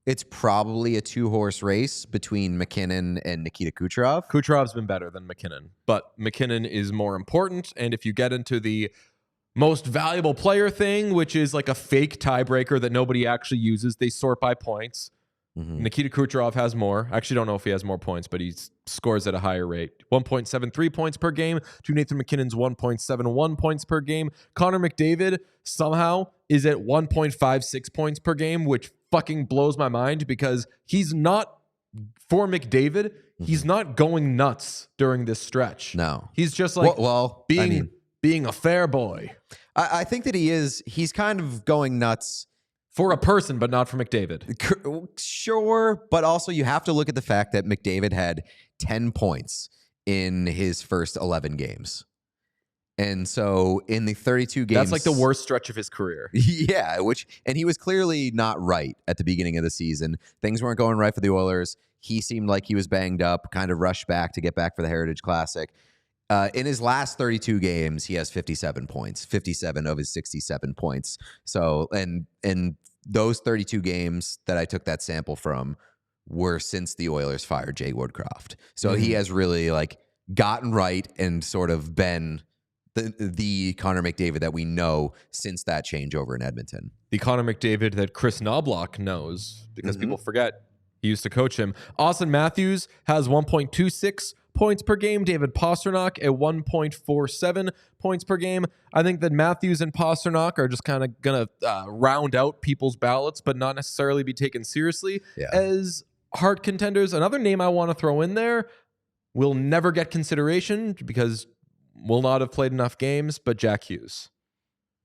it's probably a two-horse race between MacKinnon and Nikita Kucherov. Kucherov's been better than MacKinnon, but MacKinnon is more important. And if you get into the most valuable player thing, which is like a fake tiebreaker that nobody actually uses, they sort by points. Mm-hmm. Nikita Kucherov has more. I actually don't know if he has more points, but he scores at a higher rate. 1.73 points per game to Nathan MacKinnon's 1.71 points per game. Connor McDavid somehow is at 1.56 points per game, which fucking blows my mind because he's not, for McDavid, he's not going nuts during this stretch. No. He's just like being a fair boy. I think that he's kind of going nuts. For a person, but not for McDavid. Sure, but also you have to look at the fact that McDavid had 10 points in his first 11 games. And so in the 32 games... That's like the worst stretch of his career. Yeah, and he was clearly not right at the beginning of the season. Things weren't going right for the Oilers. He seemed like he was banged up, kind of rushed back to get back for the Heritage Classic. In his last 32 games, he has 57 points, 57 of his 67 points. So, and those 32 games that I took that sample from were since the Oilers fired Jay Woodcroft. So he has really like gotten right and sort of been the Connor McDavid that we know since that changeover in Edmonton. The Connor McDavid that Chris Knobloch knows because people forget he used to coach him. Austin Matthews has 1.26 points per game. David Pastrnak at 1.47 points per game. I think that Matthews and Pastrnak are just kind of going to round out people's ballots, but not necessarily be taken seriously as Hart contenders. Another name I want to throw in there will never get consideration because will not have played enough games, but Jack Hughes.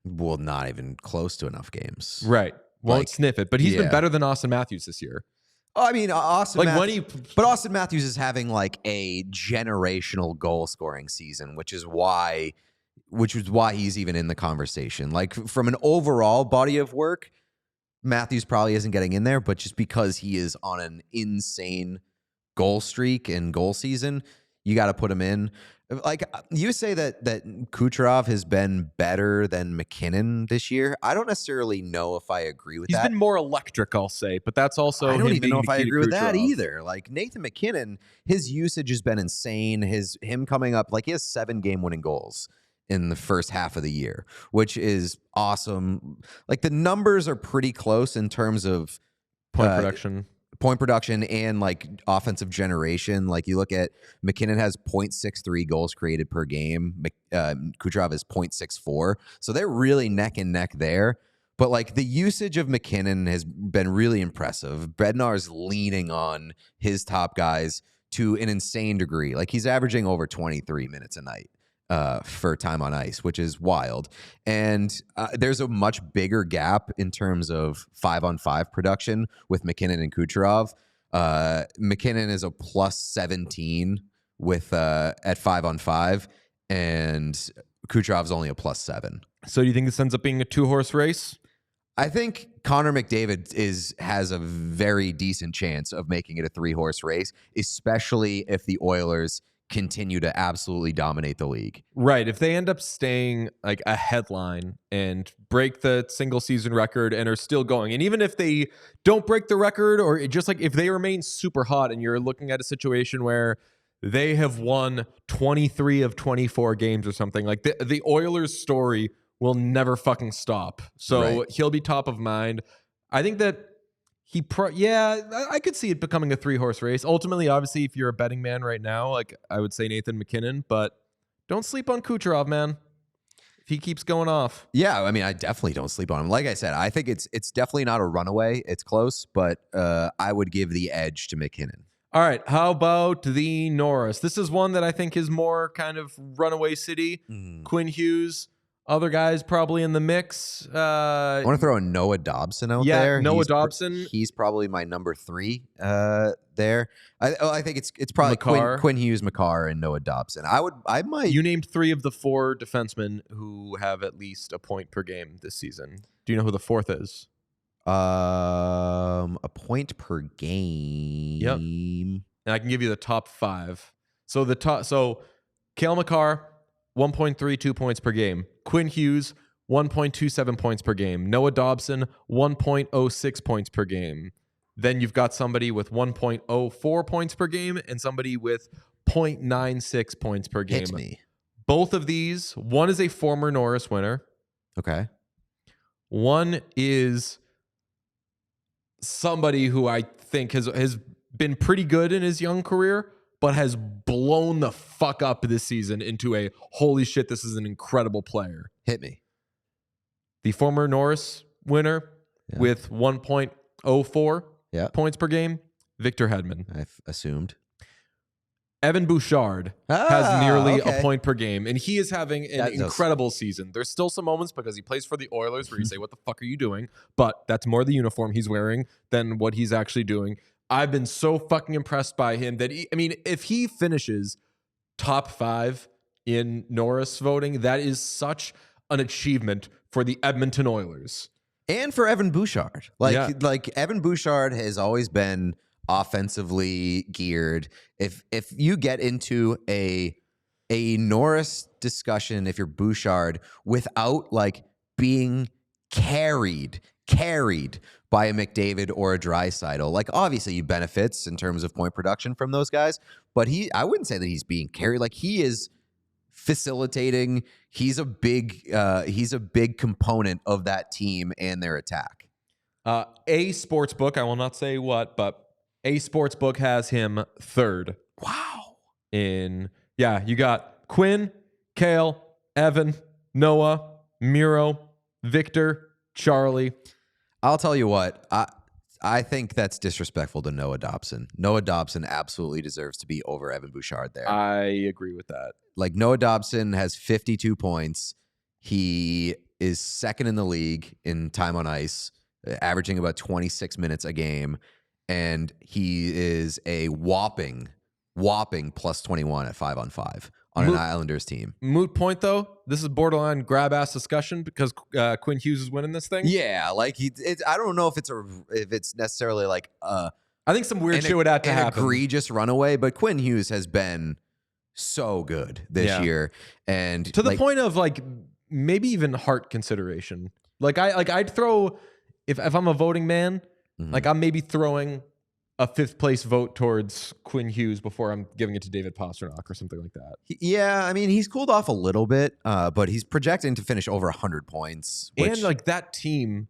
Well, not even close to enough games. Right. Won't sniff it, but he's been better than Austin Matthews this year. Oh, I mean, Austin Matthews is having like a generational goal scoring season, which is why he's even in the conversation. Like from an overall body of work, Matthews probably isn't getting in there, but just because he is on an insane goal streak and goal season, you got to put him in. Like you say that Kucherov has been better than MacKinnon this year. I don't necessarily know if I agree with that. He's been more electric, I'll say, but that's also I don't even know if I agree with that Kucherov. either. Like Nathan MacKinnon, his usage has been insane. Him coming up, like he has 7 game-winning goals in the first half of the year, which is awesome. Like the numbers are pretty close in terms of point production. point production and like offensive generation. Like you look at McKinnon has 0.63 goals created per game. Kucherov is 0.64. So they're really neck and neck there. But like the usage of McKinnon has been really impressive. Bednar's leaning on his top guys to an insane degree. Like he's averaging over 23 minutes a night for time on ice, which is wild. And there's a much bigger gap in terms of 5-on-5 production with McKinnon and Kucherov. McKinnon is a plus 17 with at 5-on-5, and Kucherov's only a plus 7. So do you think this ends up being a 2-horse race? I think Connor McDavid has a very decent chance of making it a 3-horse race, especially if the Oilers continue to absolutely dominate the league. Right. If they end up staying like a headline and break the single season record and are still going, and even if they don't break the record, or just like if they remain super hot and you're looking at a situation where they have won 23 of 24 games or something, like the Oilers story will never fucking stop. So he'll be top of mind. I think that I could see it becoming a 3-horse race. Ultimately, obviously, if you're a betting man right now, like I would say Nathan McKinnon, but don't sleep on Kucherov, man. If he keeps going off. Yeah, I mean, I definitely don't sleep on him. Like I said, I think it's definitely not a runaway. It's close, but I would give the edge to McKinnon. All right, how about the Norris? This is one that I think is more kind of runaway city. Quinn Hughes. Other guys probably in the mix. I want to throw a Noah Dobson out there. Yeah, Noah Dobson. He's probably my number 3 there. I think it's probably Quinn Hughes, Makar, and Noah Dobson. I might. You named 3 of the 4 defensemen who have at least a point per game this season. Do you know who the 4th is? A point per game. Yep. And I can give you the top 5. So Cale Makar, 1.32 points per game. Quinn Hughes, 1.27 points per game. Noah Dobson, 1.06 points per game. Then you've got somebody with 1.04 points per game and somebody with 0.96 points per game. Hit me. Both of these, one is a former Norris winner. Okay. One is somebody who I think has been pretty good in his young career, but has blown the fuck up this season into a holy shit, this is an incredible player. Hit me. The former Norris winner with 1.04 points per game, Victor Hedman. I've assumed. Evan Bouchard has nearly a point per game, and he is having an incredible season. There's still some moments because he plays for the Oilers where you say, what the fuck are you doing? But that's more the uniform he's wearing than what he's actually doing. I've been so fucking impressed by him that, if he finishes top 5 in Norris voting, that is such an achievement for the Edmonton Oilers. And for Evan Bouchard. Like Evan Bouchard has always been offensively geared. If you get into a Norris discussion, if you're Bouchard, without like being carried by a McDavid or a Draisaitl, like obviously he benefits in terms of point production from those guys, but I wouldn't say that he's being carried. Like he is facilitating. He's a big component of that team and their attack. A sports book, I will not say what, but a sports book has him 3rd. Wow. You got Quinn, Cale, Evan, Noah, Miro, Victor, Charlie. I'll tell you what, I think that's disrespectful to Noah Dobson. Noah Dobson absolutely deserves to be over Evan Bouchard there. I agree with that. Like Noah Dobson has 52 points. He is 2nd in the league in time on ice, averaging about 26 minutes a game. And he is a whopping plus 21 at 5-on-5 on an Islanders team. Moot point, though. This is borderline grab-ass discussion because Quinn Hughes is winning this thing. Yeah, like I don't know if it's necessarily like I think some weird shit would have to happen. Egregious runaway, but Quinn Hughes has been so good this year, and to the point of like maybe even heart consideration. I'd throw if I'm a voting man, like I'm maybe throwing a 5th place vote towards Quinn Hughes before I'm giving it to David Pastrnak or something like that. Yeah, I mean, he's cooled off a little bit, but he's projecting to finish over 100 points. And like that team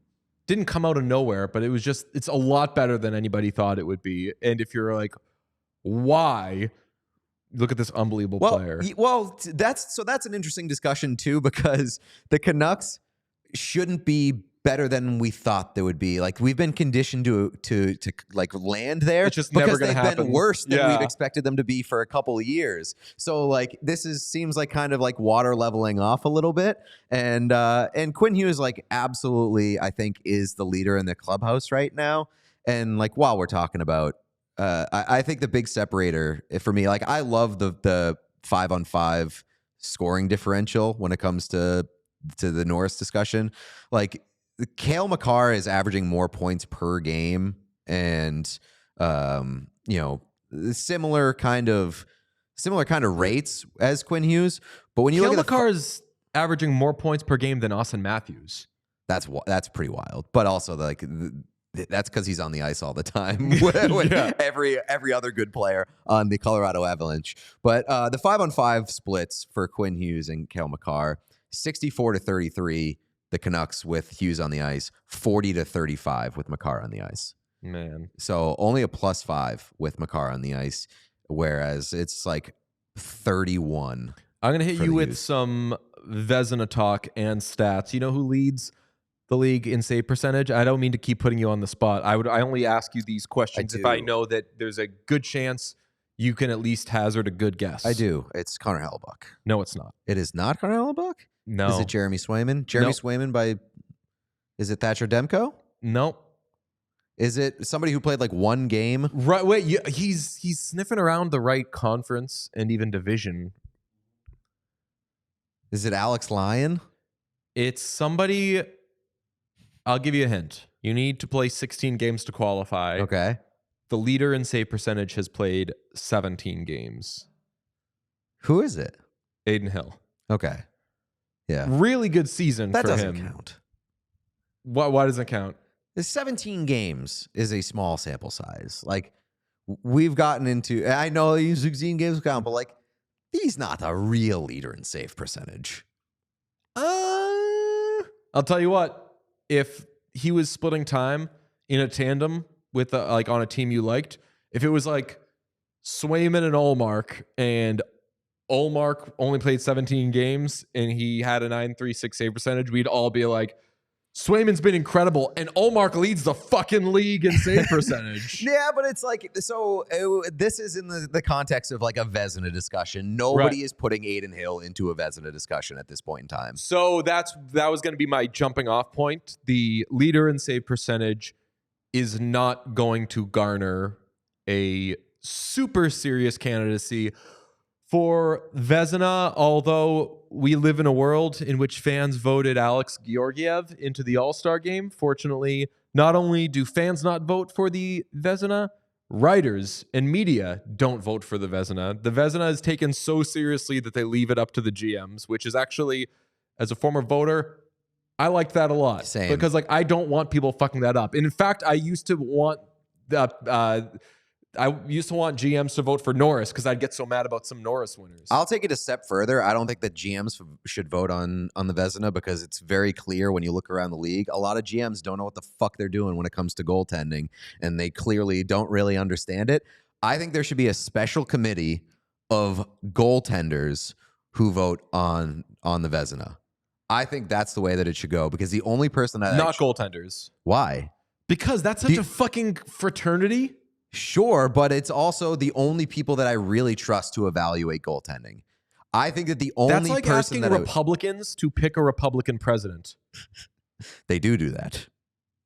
didn't come out of nowhere, but it's a lot better than anybody thought it would be. And if you're like, why? Look at this unbelievable player. That's an interesting discussion too, because the Canucks shouldn't be better than we thought they would be. Like, we've been conditioned to like land there. It's just because never gonna they've happen. been worse than we've expected them to be for a couple of years. So like seems like kind of like water leveling off a little bit. And Quinn Hughes, like, absolutely, I think, is the leader in the clubhouse right now. And like, while we're talking about, I think the big separator for me, like, I love the 5-on-5 scoring differential when it comes to the Norris discussion. Like, Cale Makar is averaging more points per game, and similar kind of rates as Quinn Hughes. But when you Cale look at Makar is averaging more points per game than Austin Matthews. that's pretty wild. But also, like, that's because he's on the ice all the time with every other good player on the Colorado Avalanche. But the 5-on-5 splits for Quinn Hughes and Cale Makar, 64-33. The Canucks with Hughes on the ice, 40-35 with Makar on the ice. Man. So only a +5 with Makar on the ice, whereas it's like 31. I'm going to hit you with some Vezina talk and stats. You know who leads the league in save percentage? I don't mean to keep putting you on the spot. I only ask you these questions if I know that there's a good chance you can at least hazard a good guess. I do. It's Connor Hellebuck. No, it's not. It is not Connor Hellebuck? No. Is it Jeremy Swayman? Jeremy Swayman is it Thatcher Demko? No. Is it somebody who played like one game? Right. Wait, he's sniffing around the right conference and even division. Is it Alex Lyon? It's somebody. I'll give you a hint. You need to play 16 games to qualify. Okay. The leader in save percentage has played 17 games. Who is it? Aiden Hill. Okay. Yeah. Really good season That for him. doesn't count. Why doesn't it count? The 17 games is a small sample size. Like, we've gotten into, I know 16 games count, but like, he's not a real leader in save percentage. I'll tell you what. If he was splitting time in a tandem with like on a team you liked, if it was like Swayman and Ullmark, and Ullmark only played 17 games and he had a 9.36 save percentage, we'd all be like, Swayman's been incredible, and Ullmark leads the fucking league in save percentage. Yeah, but it's like, this is in the context of like a Vezina discussion. Nobody is putting Aiden Hill into a Vezina discussion at this point in time. So that was going to be my jumping off point. The leader in save percentage is not going to garner a super serious candidacy for Vezina, although we live in a world in which fans voted Alex Georgiev into the All-Star game. Fortunately, not only do fans not vote for the Vezina, writers and media don't vote for the Vezina. The Vezina is taken so seriously that they leave it up to the GMs, which is actually, as a former voter, I like that a lot. Same. Because like, I don't want people fucking that up. And in fact, I used to want GMs to vote for Norris because I'd get so mad about some Norris winners. I'll take it a step further. I don't think that GMs should vote on the Vezina because it's very clear when you look around the league. A lot of GMs don't know what the fuck they're doing when it comes to goaltending, and they clearly don't really understand it. I think there should be a special committee of goaltenders who vote on the Vezina. I think that's the way that it should go, because the only person that Not goaltenders. Why? Because that's such a fucking fraternity. Sure, but it's also the only people that I really trust to evaluate goaltending. I think that the only That's like person asking that Republicans to pick a Republican president. they do that.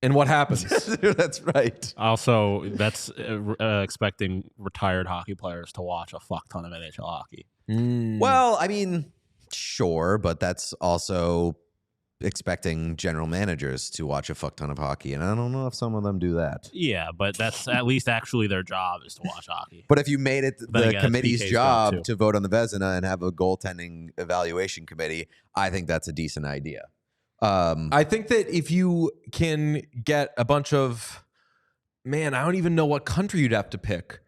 And what happens? That's right. Also, that's expecting retired hockey players to watch a fuck ton of NHL hockey. Well, I mean, sure, but that's also expecting general managers to watch a fuck ton of hockey, and I don't know if some of them do that. Yeah, but that's at least actually their job is to watch hockey. But if you made it Then the again, committee's PK's job too. to vote on the Vezina and have a goaltending evaluation committee, I think that's a decent idea. I think that if you can get a bunch of, I don't even know what country you'd have to pick.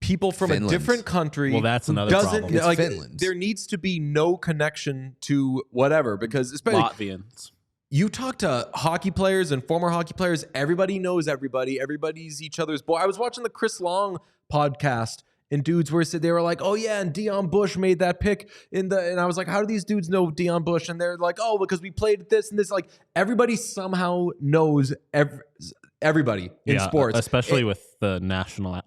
People from Finland. a different country. Well, that's who another doesn't, problem. It's Finland. There needs to be no connection to whatever, because especially Latvians. you talk to hockey players and former hockey players, everybody knows everybody. Everybody's each other's boy. I was watching the Chris Long podcast, and dudes they were like, oh yeah, and Dion Bush made that pick and I was like, how do these dudes know Dion Bush? And they're like, oh, because we played this and this. Like, everybody somehow knows everybody in sports, especially with the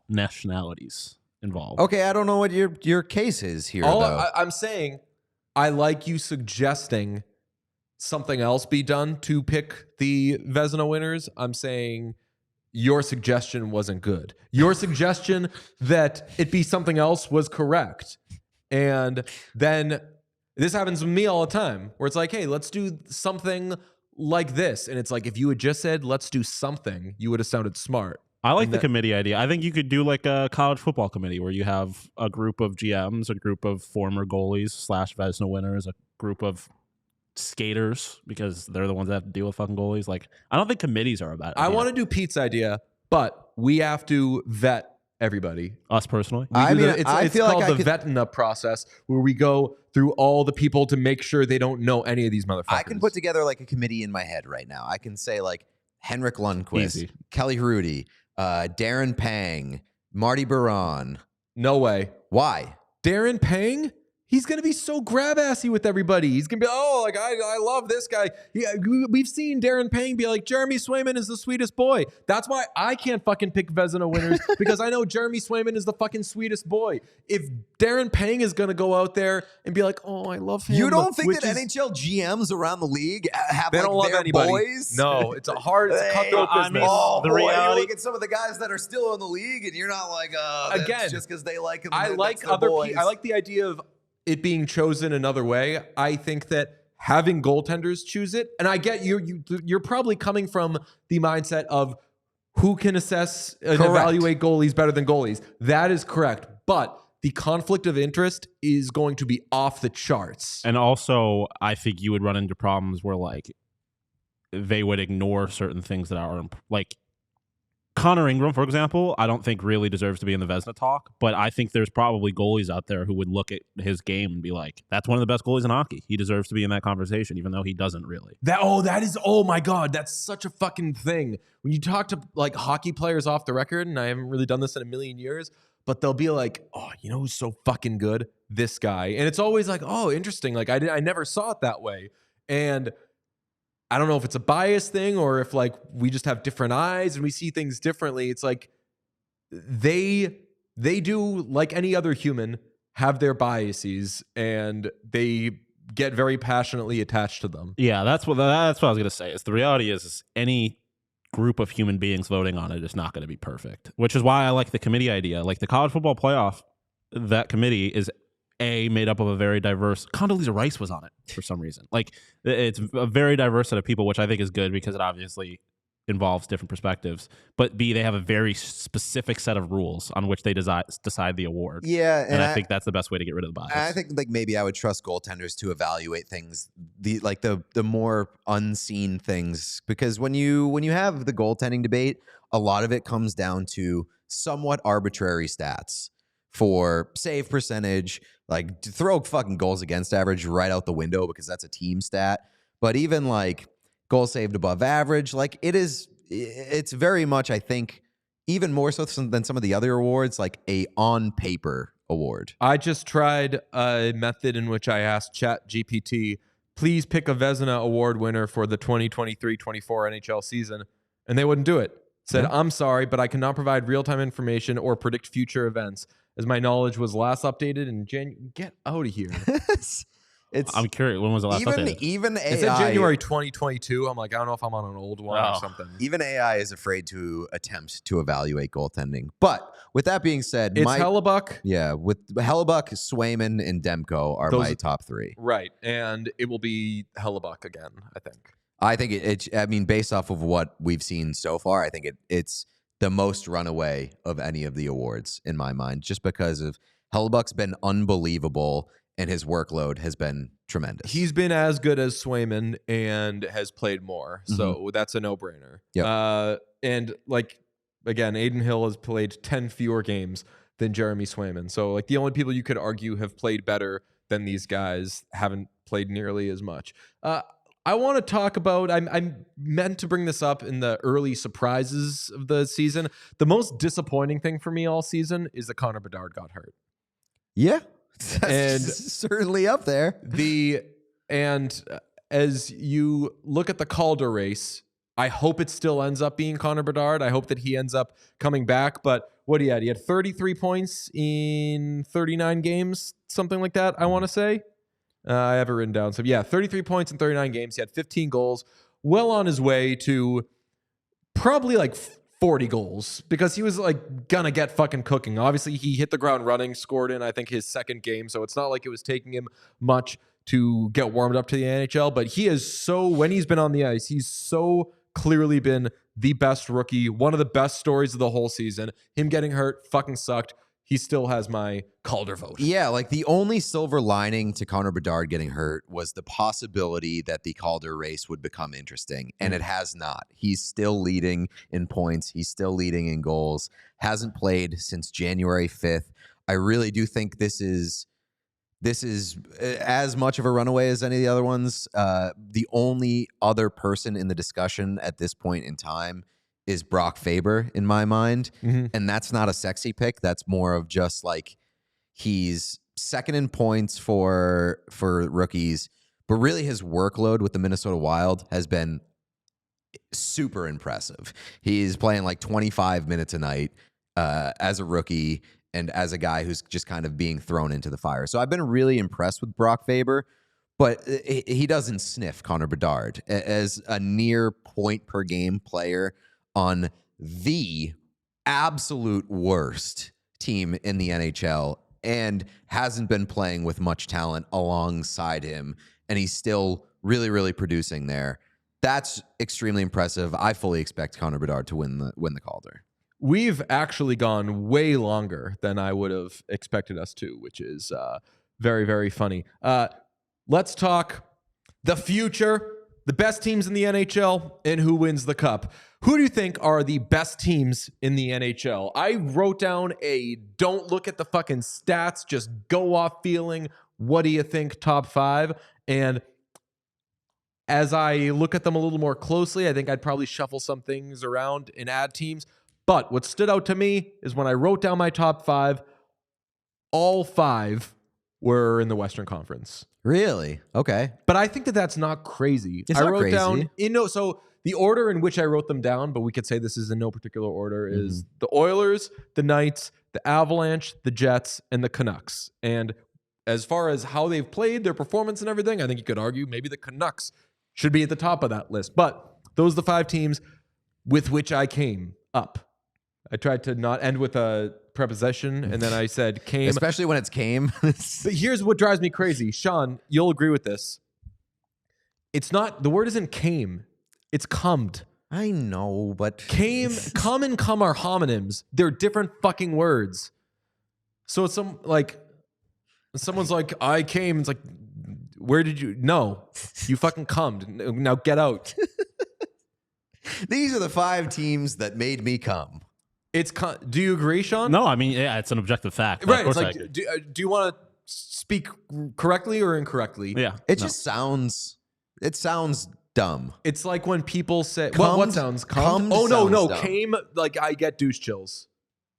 nationalities involved. Okay, I don't know what your case is here, though. I'm saying, I like you suggesting something else be done to pick the Vezina winners. I'm saying your suggestion wasn't good. Your suggestion that it be something else was correct. And then this happens with me all the time, where it's like, hey, let's do something like this. And it's like, if you had just said, let's do something, you would have sounded smart. I like the committee idea. I think you could do like a college football committee where you have a group of GMs, a group of former goalies / Vezina winners, a group of skaters, because they're the ones that have to deal with fucking goalies. Like, I don't think committees are a bad idea. I want to do Pete's idea, but we have to vet everybody. Us personally? It's called the Vetina process, where we go through all the people to make sure they don't know any of these motherfuckers. I can put together like a committee in my head right now. I can say like Henrik Lundqvist, Easy. Kelly Hrudey, Darren Pang, Marty Baron. No way. Why? Darren Pang? He's going to be so grab-assy with everybody. He's going to be, I love this guy. We've seen Darren Pang be like, Jeremy Swayman is the sweetest boy. That's why I can't fucking pick Vezina winners, because I know Jeremy Swayman is the fucking sweetest boy. If Darren Pang is going to go out there and be like, oh, I love him. You don't think that NHL GMs around the league have they don't love their anybody. boys? No, it's a cutthroat business. The reality, you look at some of the guys that are still in the league, and you're not like, again, just because they like him. I like other people. I like the idea of it being chosen another way. I think that having goaltenders choose it, and I get you're probably coming from the mindset of who can assess and evaluate goalies better than goalies. That is correct, but the conflict of interest is going to be off the charts. and also I think you would run into problems where like they would ignore certain things that are like Connor Ingram, for example, I don't think really deserves to be in the Vezina talk, but I think there's probably goalies out there who would look at his game and be like, that's one of the best goalies in hockey. He deserves to be in that conversation, even though he doesn't really. Oh my God, that's such a fucking thing. When you talk to like hockey players off the record, and I haven't really done this in a million years, but they'll be like, oh, you know who's so fucking good? This guy. And it's always like, oh, interesting. Like I never saw it that way. And I don't know if it's a bias thing or if like we just have different eyes and we see things differently. It's like they do, like any other human, have their biases and they get very passionately attached to them. Yeah, that's what I was going to say. Is the reality is any group of human beings voting on it is not going to be perfect, which is why I like the committee idea. Like the college football playoff, that committee is made up of a very diverse. Condoleezza Rice was on it for some reason. Like it's a very diverse set of people, which I think is good because it obviously involves different perspectives. But B, they have a very specific set of rules on which they decide the award. Yeah, and I think that's the best way to get rid of the bias. I think like maybe I would trust goaltenders to evaluate things, the more unseen things, because when you have the goaltending debate, a lot of it comes down to somewhat arbitrary stats for save percentage. Like, throw fucking goals against average right out the window because that's a team stat. But even like goals saved above average, like it's very much, I think, even more so than some of the other awards, like a on paper award. I just tried a method in which I asked ChatGPT, please pick a Vezina award winner for the 2023-24 NHL season, and they wouldn't do it. Said, I'm sorry, but I cannot provide real-time information or predict future events, as my knowledge was last updated in January. Get out of here. I'm curious. When was the last updated? Even AI. It said January 2022. I'm like, I don't know if I'm on an old one or something. Even AI is afraid to attempt to evaluate goaltending. But with that being said, it's Hellebuck. Yeah, with Hellebuck, Swayman, and Demko are my top three. Right, and it will be Hellebuck again, I think. I think I mean, based off of what we've seen so far, I think it's the most runaway of any of the awards in my mind, just because of Hellebuck's been unbelievable and his workload has been tremendous. He's been as good as Swayman and has played more, so that's a no-brainer. Yep. And like, again, Aiden Hill has played 10 fewer games than Jeremy Swayman. So like the only people you could argue have played better than these guys haven't played nearly as much. I want to talk about, I'm meant to bring this up in the early surprises of the season. The most disappointing thing for me all season is that Connor Bedard got hurt. Yeah. And certainly up there. As you look at the Calder race, I hope it still ends up being Connor Bedard. I hope that he ends up coming back. But what he had 33 points in 39 games, something like that, I want to say. I have it written down. So, 33 points in 39 games. He had 15 goals. Well on his way to probably like 40 goals because he was like going to get fucking cooking. Obviously, he hit the ground running, scored in, I think, his second game. So, it's not like it was taking him much to get warmed up to the NHL. But he is so, when he's been on the ice, he's so clearly been the best rookie. One of the best stories of the whole season. Him getting hurt fucking sucked. He still has my Calder vote. Yeah, like the only silver lining to Connor Bedard getting hurt was the possibility that the Calder race would become interesting, and it has not. He's still leading in points. He's still leading in goals. Hasn't played since January 5th. I really do think this is as much of a runaway as any of the other ones. The only other person in the discussion at this point in time is Brock Faber in my mind. And that's not a sexy pick. That's more of just like he's second in points for rookies, but really his workload with the Minnesota Wild has been super impressive. He's playing like 25 minutes a night as a rookie and as a guy who's just kind of being thrown into the fire. So I've been really impressed with Brock Faber, but he doesn't sniff Connor Bedard as a near point per game player on the absolute worst team in the NHL and hasn't been playing with much talent alongside him, and he's still really, really producing there. That's extremely impressive. I fully expect Connor Bedard to win the Calder. We've actually gone way longer than I would have expected us to, which is very, very funny. Let's talk the future, the best teams in the NHL, and who wins the cup. Who do you think are the best teams in the NHL? I wrote down don't look at the fucking stats, just go off feeling. What do you think top 5? And as I look at them a little more closely, I think I'd probably shuffle some things around and add teams. But what stood out to me is when I wrote down my top 5, all 5 were in the Western Conference. Really? Okay. But I think that that's not crazy. It's I not wrote crazy. down, so the order in which I wrote them down, but we could say this is in no particular order, is the Oilers, the Knights, the Avalanche, the Jets, and the Canucks. And as far as how they've played, their performance and everything, I think you could argue maybe the Canucks should be at the top of that list. But those are the 5 teams with which I came up. I tried to not end with a preposition, and then I said came. Especially when it's came. But here's what drives me crazy. Sean, you'll agree with this. It's not, the word isn't came. It's cummed. I know, but Come and come are homonyms. They're different fucking words. So it's someone's like, I came. It's like, where did you? No, you fucking cummed. Now get out. These are the 5 teams that made me come. Do you agree, Sean? No, I mean, yeah, it's an objective fact. Right. Of course It's like, do you want to speak correctly or incorrectly? Yeah. Just sounds dumb. It's like when people say, Cummed- what sounds cummed Oh, no, sounds dumb. came, like I get douche chills.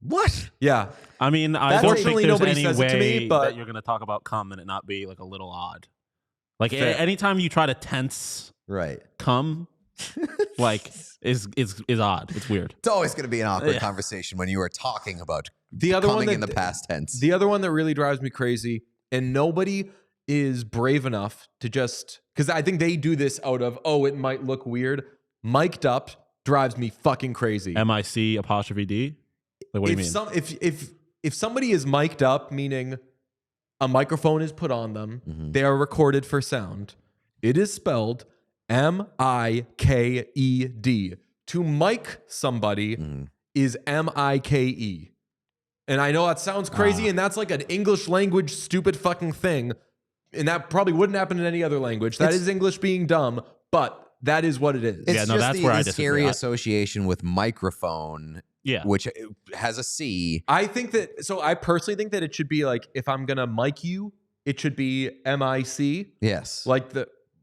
What? Yeah. I mean, I don't think Fortunately, there's nobody any says way it to me, but- that you're going to talk about cum and it not be like a little odd. Like Fair. anytime you try to tense Right. cum, like is odd. It's weird. It's always going to be an awkward conversation when you are talking about The other one coming that, in the past tense. The other one that really drives me crazy, and nobody is brave enough to just, because I think they do this out of, it might look weird. Mic'd up drives me fucking crazy. MIC''D? Like, what do you mean? If somebody is mic'd up, meaning a microphone is put on them, they are recorded for sound. It is spelled MIKED. To mic somebody is MIKE. And I know that sounds crazy, and that's like an English language stupid fucking thing. And that probably wouldn't happen in any other language. That is English being dumb, but that is what it is. It's Yeah, no, just that's the where I scary disagree. association with microphone, Yeah. which has a C. I personally think that it should be like, if I'm going to mic you, it should be MIC. Yes. Like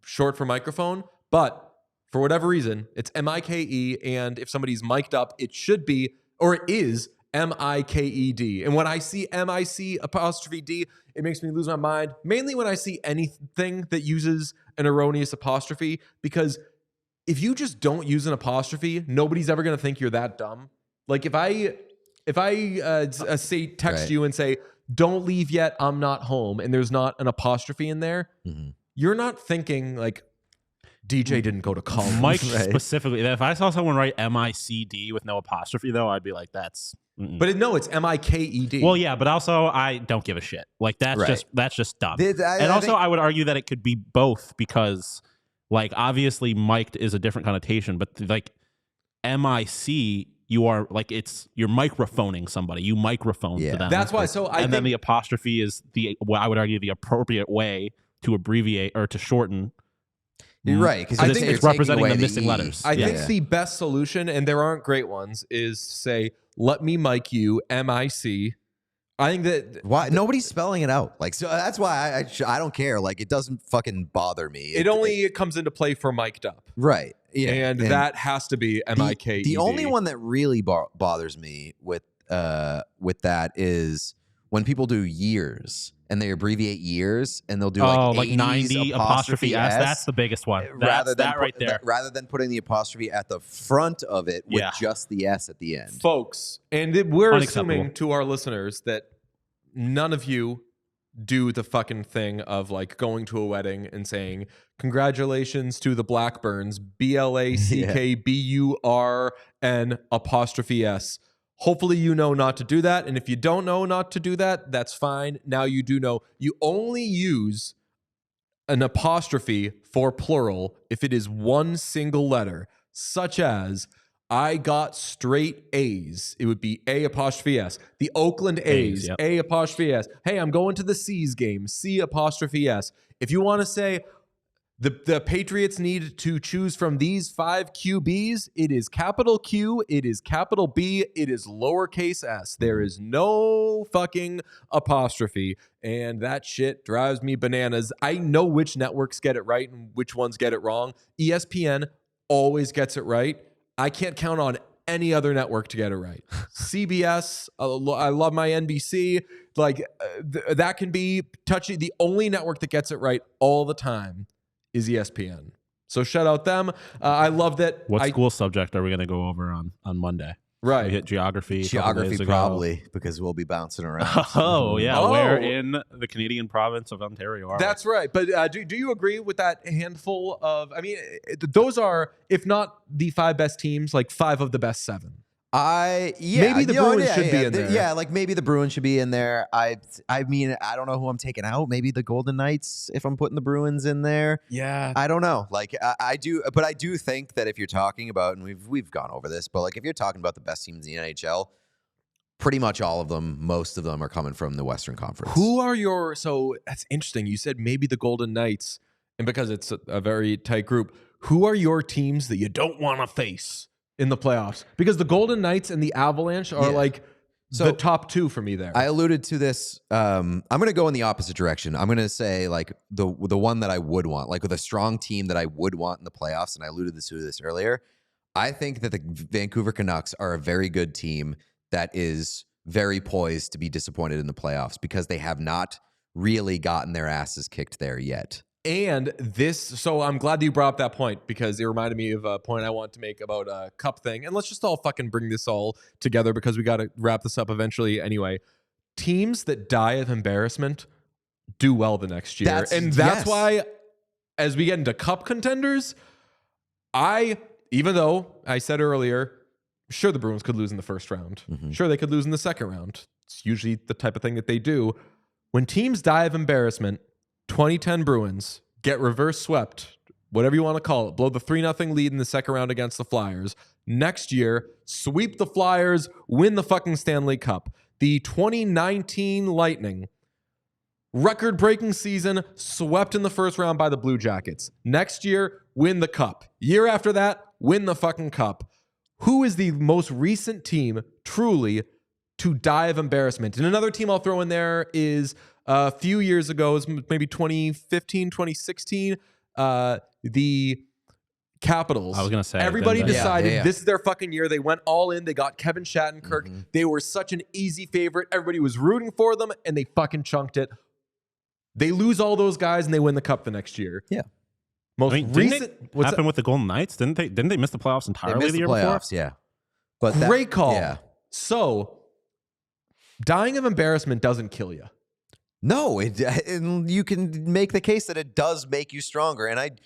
short for microphone, but for whatever reason, it's M-I-K-E, and if somebody's mic'd up, it should be, or it is M-I-K-E-D. And when I see M-I-C'-D, it makes me lose my mind, mainly when I see anything that uses an erroneous apostrophe, because if you just don't use an apostrophe, nobody's ever going to think you're that dumb. Like if I say text you and say, don't leave yet, I'm not home, and there's not an apostrophe in there, you're not thinking like DJ didn't go to college. Mike specifically, if I saw someone write M-I-C-D with no apostrophe though, I'd be like, that's But no, it's M-I-K-E-D. Well, yeah, but also I don't give a shit. Like that's just dumb. I would argue that it could be both because like obviously mic'd is a different connotation, but like M-I-C, you are like you're microphoning somebody. You microphone to them. That's why. So then the apostrophe is I would argue the appropriate way to abbreviate or to shorten. You're right, because I think it's representing the missing letters. I think the best solution, and there aren't great ones, is to say, "Let me mic you, M-I-C." I think that why nobody's spelling it out. Like, so that's why I don't care. Like, it doesn't fucking bother me. It only comes into play for mic'd up, right? Yeah, and that has to be M-I-K-E-D. The only one that really bothers me with that is when people do years and they abbreviate years and they'll do like 90 apostrophe S. That's the biggest one. That's right there. Rather than putting the apostrophe at the front of it with just the S at the end. Folks, and we're assuming to our listeners that none of you do the fucking thing of like going to a wedding and saying, congratulations to the Blackburns, BLACKBURN''S. Hopefully you know not to do that. And if you don't know not to do that, that's fine. Now you do know. You only use an apostrophe for plural if it is one single letter, such as I got straight A's. It would be A''S. The Oakland A's, A''S. Hey, I'm going to the C's game, C''S. If you want to say the Patriots need to choose from these 5 QBs, it is capital Q, it is capital B, it is lowercase s. There is no fucking apostrophe, and that shit drives me bananas. I know which networks get it right and which ones get it wrong. ESPN always gets it right. I can't count on any other network to get it right. CBS, I love my NBC. Like that can be touchy. The only network that gets it right all the time is ESPN. So shout out them. I love that. What school subject are we going to go over on Monday? Right. We hit geography. Geography probably, because we'll be bouncing around. Oh, yeah. Oh. We're in the Canadian province of Ontario. That's right. But do you agree with that handful of, I mean, those are, if not the 5 best teams, like 5 of the best 7. Maybe the Bruins should be in there. Yeah, like maybe the Bruins should be in there. I mean, I don't know who I'm taking out. Maybe the Golden Knights if I'm putting the Bruins in there. Yeah, I don't know. Like I do, but I do think that if you're talking about, and we've gone over this, but like if you're talking about the best teams in the NHL, pretty much all of them, most of them are coming from the Western Conference. Who are your? So that's interesting. You said maybe the Golden Knights, and because it's a very tight group, who are your teams that you don't want to face in the playoffs? Because the Golden Knights and the Avalanche are like the top 2 for me there. I alluded to this. I'm going to go in the opposite direction. I'm going to say like the one that I would want, like with a strong team that I would want in the playoffs, and I alluded to this earlier. I think that the Vancouver Canucks are a very good team that is very poised to be disappointed in the playoffs because they have not really gotten their asses kicked there yet. And so I'm glad that you brought up that point because it reminded me of a point I want to make about a cup thing. And let's just all fucking bring this all together because we got to wrap this up eventually anyway. Teams that die of embarrassment do well the next year. That's why as we get into cup contenders, even though I said earlier, sure the Bruins could lose in the first round. Mm-hmm. Sure they could lose in the second round. It's usually the type of thing that they do. When teams die of embarrassment, 2010 Bruins get reverse swept, whatever you want to call it, blow the 3-0 lead in the second round against the Flyers. Next year, sweep the Flyers, win the fucking Stanley Cup. The 2019 Lightning, record-breaking season, swept in the first round by the Blue Jackets. Next year, win the Cup. Year after that, win the fucking Cup. Who is the most recent team, truly, to die of embarrassment? And another team I'll throw in there is a few years ago, maybe 2015, 2016, the Capitals. I was gonna say, everybody didn't they? decided Yeah. this is their fucking year. They went all in. They got Kevin Shattenkirk. Mhm. They were such an easy favorite. Everybody was rooting for them, and they fucking chunked it. They lose all those guys, and they win the cup the next year. Yeah. Most I mean, recent. didn't it what's happen with the Golden Knights? Didn't they miss the playoffs They entirely missed the the year playoffs, yeah. But that? Great call. Yeah. So, dying of embarrassment doesn't kill you. No, and you can make the case that it does make you stronger. And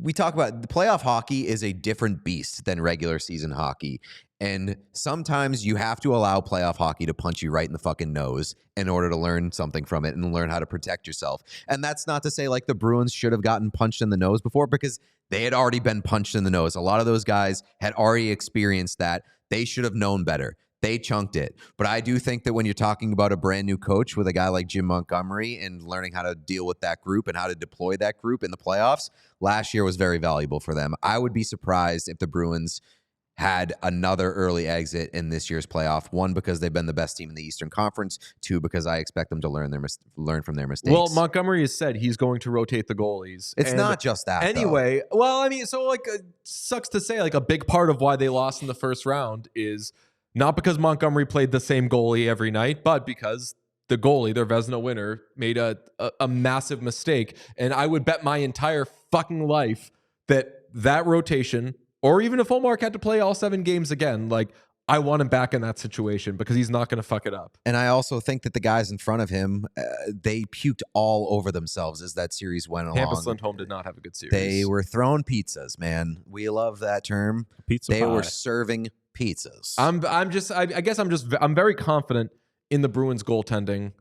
we talk about the playoff hockey is a different beast than regular season hockey. And sometimes you have to allow playoff hockey to punch you right in the fucking nose in order to learn something from it and learn how to protect yourself. And that's not to say like the Bruins should have gotten punched in the nose before, because they had already been punched in the nose. A lot of those guys had already experienced that. They should have known better. They chunked it. But I do think that when you're talking about a brand new coach with a guy like Jim Montgomery and learning how to deal with that group and how to deploy that group in the playoffs, last year was very valuable for them. I would be surprised if the Bruins had another early exit in this year's playoff. One, because they've been the best team in the Eastern Conference. Two, because I expect them to learn from their mistakes. Well, Montgomery has said he's going to rotate the goalies. It's And not just that. anyway. Well, I mean, so like, sucks to say, like a big part of why they lost in the first round is not because Montgomery played the same goalie every night, but because the goalie, their Vezina winner, made a massive mistake. And I would bet my entire fucking life that rotation, or even if Ullmark had to play all 7 games again, like I want him back in that situation because he's not going to fuck it up. And I also think that the guys in front of him, they puked all over themselves as that series went along. Elais Lindholm did not have a good series. They were throwing pizzas, man. We love that term. Pizza They pie. were serving pizzas. I'm very confident in the Bruins goaltending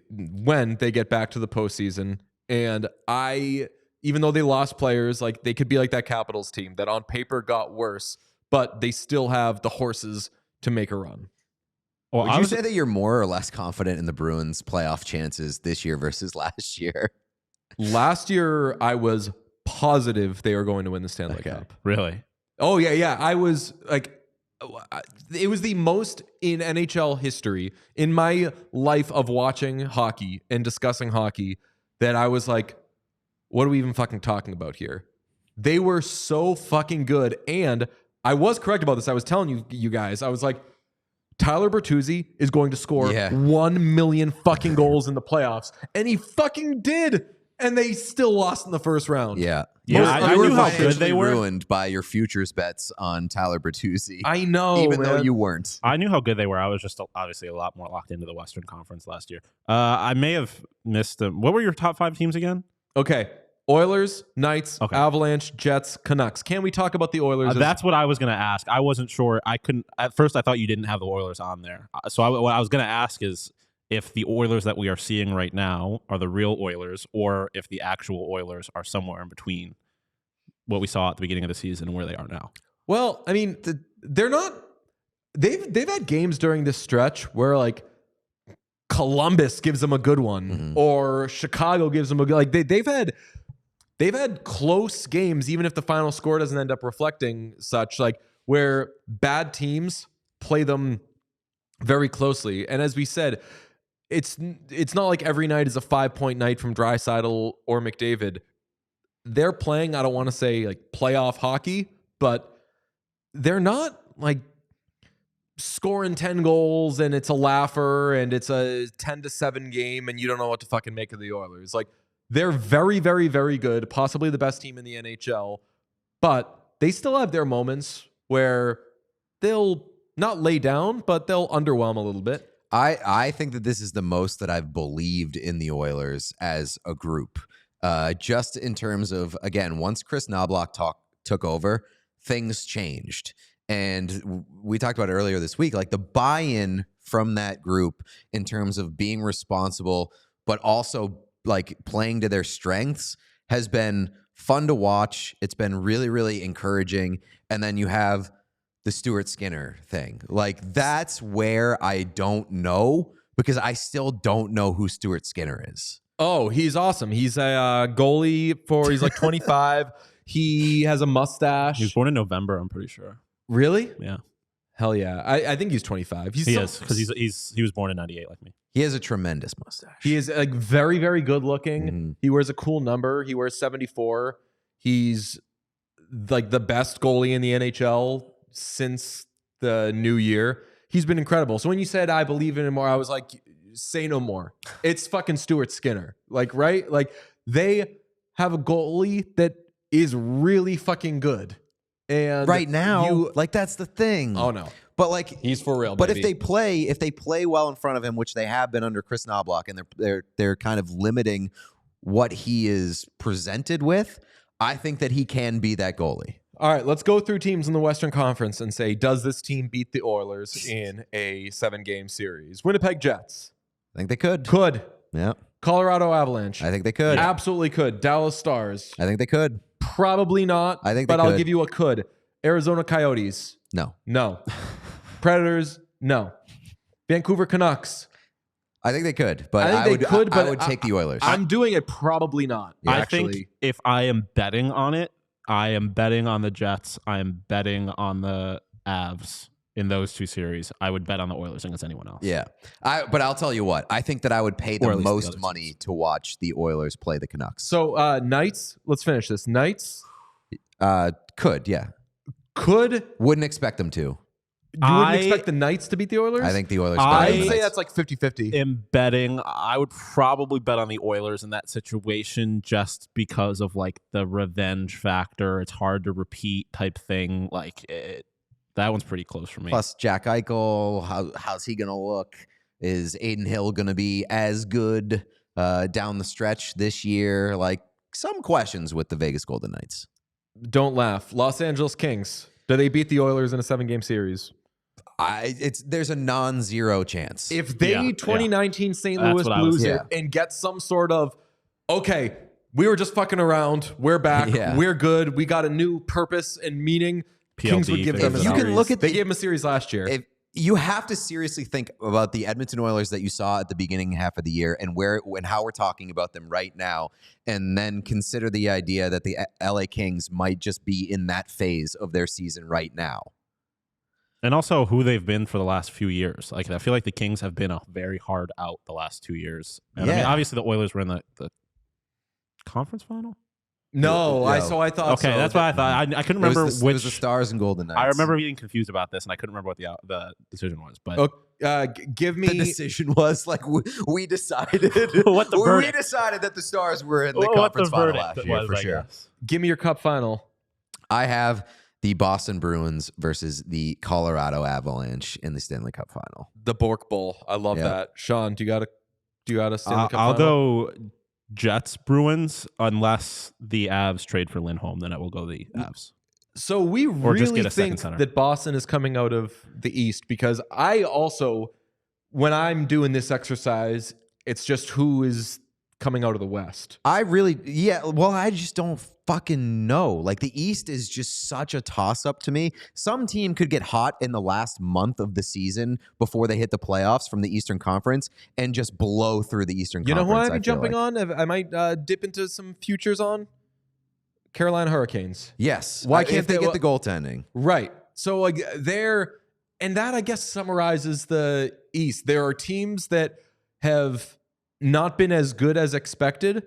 when they get back to the postseason. And even though they lost players, like they could be like that Capitals team that on paper got worse, but they still have the horses to make a run. Well, Would you say that you're more or less confident in the Bruins' playoff chances this year versus last year? Last year, I was positive they were going to win the Stanley Okay. Cup. really? Oh, yeah. I was like, it was the most in NHL history, in my life of watching hockey and discussing hockey, that I was like, what are we even fucking talking about here? They were so fucking good. And I was correct about this. I was telling you guys, I was like, Tyler Bertuzzi is going to score 1 million fucking goals in the playoffs. And he fucking did. And they still lost in the first round. Yeah. Yeah, I You were knew how good they were. ruined by your futures bets on Tyler Bertuzzi. I know, even though man. you weren't. I knew how good they were. I was just obviously a lot more locked into the Western Conference last year. I may have missed them. What were your top 5 teams again? Okay. Oilers, Knights, Okay. Avalanche, Jets, Canucks. Can we talk about the Oilers? That's what I was going to ask. I wasn't sure. I couldn't. At first, I thought you didn't have the Oilers on there. So what I was going to ask is if the Oilers that we are seeing right now are the real Oilers, or if the actual Oilers are somewhere in between what we saw at the beginning of the season and where they are now. Well, I mean, they're not. They've had games during this stretch where like Columbus gives them a good one, or Chicago gives them a good. Like they've had close games, even if the final score doesn't end up reflecting such. Like where bad teams play them very closely, and as we said, it's not like every night is a 5-point night from Draisaitl or McDavid. They're playing, I don't want to say like playoff hockey, but they're not like scoring 10 goals and it's a laugher and it's a 10-7 game and you don't know what to fucking make of the Oilers. Like they're very, very, very good, possibly the best team in the NHL, but they still have their moments where they'll not lay down, but they'll underwhelm a little bit. I think that this is the most that I've believed in the Oilers as a group. Just in terms of, again, once Chris Knobloch took over, things changed. And we talked about it earlier this week, like the buy-in from that group in terms of being responsible, but also like playing to their strengths has been fun to watch. It's been really, really encouraging. And then you have the Stuart Skinner thing. Like that's where I don't know, because I still don't know who Stuart Skinner is. Oh, he's awesome. He's a goalie he's like 25. He has a mustache. He was born in November, I'm pretty sure. Really? Yeah. Hell yeah. I think he's 25. He is, because he was born in 98 like me. He has a tremendous mustache. He is like very, very good looking. Mhm. He wears a cool number. He wears 74. He's like the best goalie in the NHL since the new year. He's been incredible. So when you said I believe in him more, I was like, say no more. It's fucking Stuart Skinner. Like, right? Like they have a goalie that is really fucking good. And Right now, like that's the thing. Oh no. But like He's for real, But baby. if they play well in front of him, which they have been under Chris Knobloch, and they're kind of limiting what he is presented with, I think that he can be that goalie. All right, let's go through teams in the Western Conference and say, does this team beat the Oilers in a 7-game series? Winnipeg Jets. I think they could. Could. Yeah. Colorado Avalanche. I think they could. Absolutely could. Dallas Stars. I think they could. Probably not. I think they but I'll could. give you a could. Arizona Coyotes. No. No. Predators. No. Vancouver Canucks. I think they could, but I think they could, but I would take the Oilers. I'm doing it probably not. Yeah. I actually. think if I am betting on it, I am betting on the Jets. I am betting on the Avs in those two series. I would bet on the Oilers against anyone else. Yeah. But I'll tell you what. I think that I would pay Or the at least the most other money teams. to watch the Oilers play the Canucks. So Knights. Let's finish this. Knights Could, yeah. could. Wouldn't expect them to. You wouldn't expect the Knights to beat the Oilers? I think the Oilers. I better than I'd the say Knights. that's like 50-50. Am betting. I would probably bet on the Oilers in that situation just because of like the revenge factor. It's hard to repeat type thing. That one's pretty close for me. Plus Jack Eichel. How's he gonna look? Is Aiden Hill gonna be as good down the stretch this year? Like some questions with the Vegas Golden Knights. Don't laugh. Los Angeles Kings. Do they beat the Oilers in a 7-game series? There's a non-zero chance. If they Yeah, 2019 St. That's Louis what I was Blues it thinking. and get some sort of, okay, we were just fucking around. We're back. Yeah. We're good. We got a new purpose and meaning. Kings would give them a If you series. can look at they the- gave them a series last year. If you have to seriously think about the Edmonton Oilers that you saw at the beginning half of the year and how we're talking about them right now, and then consider the idea that the LA Kings might just be in that phase of their season right now. And also who they've been for the last few years. Like I feel like the Kings have been a very hard out the last 2 years. And I mean, Yeah. obviously the Oilers were in the conference final. no, I No. thought Okay, so. that's what I thought. I couldn't remember it was which. the Stars and Golden Knights. I remember being confused about this, and I couldn't remember what the decision was. But Give the me. decision was like we decided. What the we verdict- decided that the Stars were in the what conference the final verdict last year was, for I sure. guess. Give me your cup final. I have the Boston Bruins versus the Colorado Avalanche in the Stanley Cup final. The Bork Bowl. I love Yeah. that. Sean, do you got a Stanley Cup I'll final? go Jets Bruins unless the Avs trade for Lindholm. Then I will go the Avs. So we Or just really get a second think center. that Boston is coming out of the East because I also, when I'm doing this exercise, it's just who is coming out of the West. I just don't fucking know. Like the East is just such a toss-up to me. Some team could get hot in the last month of the season before they hit the playoffs from the Eastern Conference and just blow through the Eastern You know Conference. who I'd be I feel jumping like. on? I might dip into some futures on? Carolina Hurricanes. Yes. Why if can't they they- get the goaltending? Right. So like and that I guess summarizes the East. There are teams that have not been as good as expected,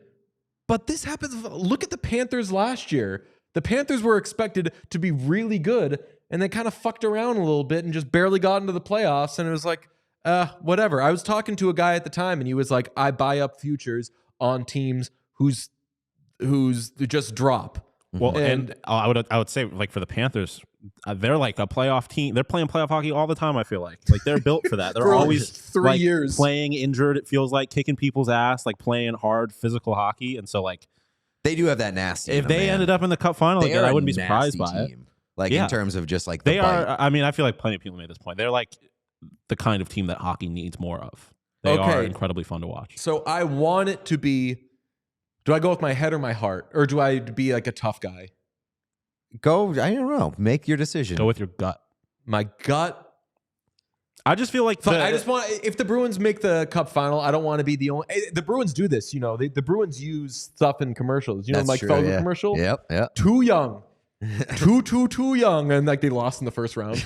but this happens. Look at the Panthers last year. The Panthers were expected to be really good, and they kind of fucked around a little bit and just barely got into the playoffs. And it was like, whatever. I was talking to a guy at the time, and he was like, I buy up futures on teams whose just drop. Well, and I would say like for the Panthers, they're like a playoff team. They're playing playoff hockey all the time. I feel like they're built for that. They're For always 3 like, years. playing injured. It feels like kicking people's ass, like playing hard physical hockey. And so like They do have that nasty. if they ended up in the Cup final again, I wouldn't be surprised by it. Like Yeah. in terms of just like the They bite. are. I mean, I feel like plenty of people made this point. They're like the kind of team that hockey needs more of. They are Okay. incredibly fun to watch. So I want it to be. Do I go with my head or my heart, or do I be like a tough guy? Go. I don't know. Make your decision. Go with your gut. My gut. I just feel like I just want if the Bruins make the Cup final, I don't want to be the only. The Bruins do this, the Bruins use stuff in commercials. You know, That's like true, Felger yeah. commercial. Yep. Too young. too young, and like they lost in the first round.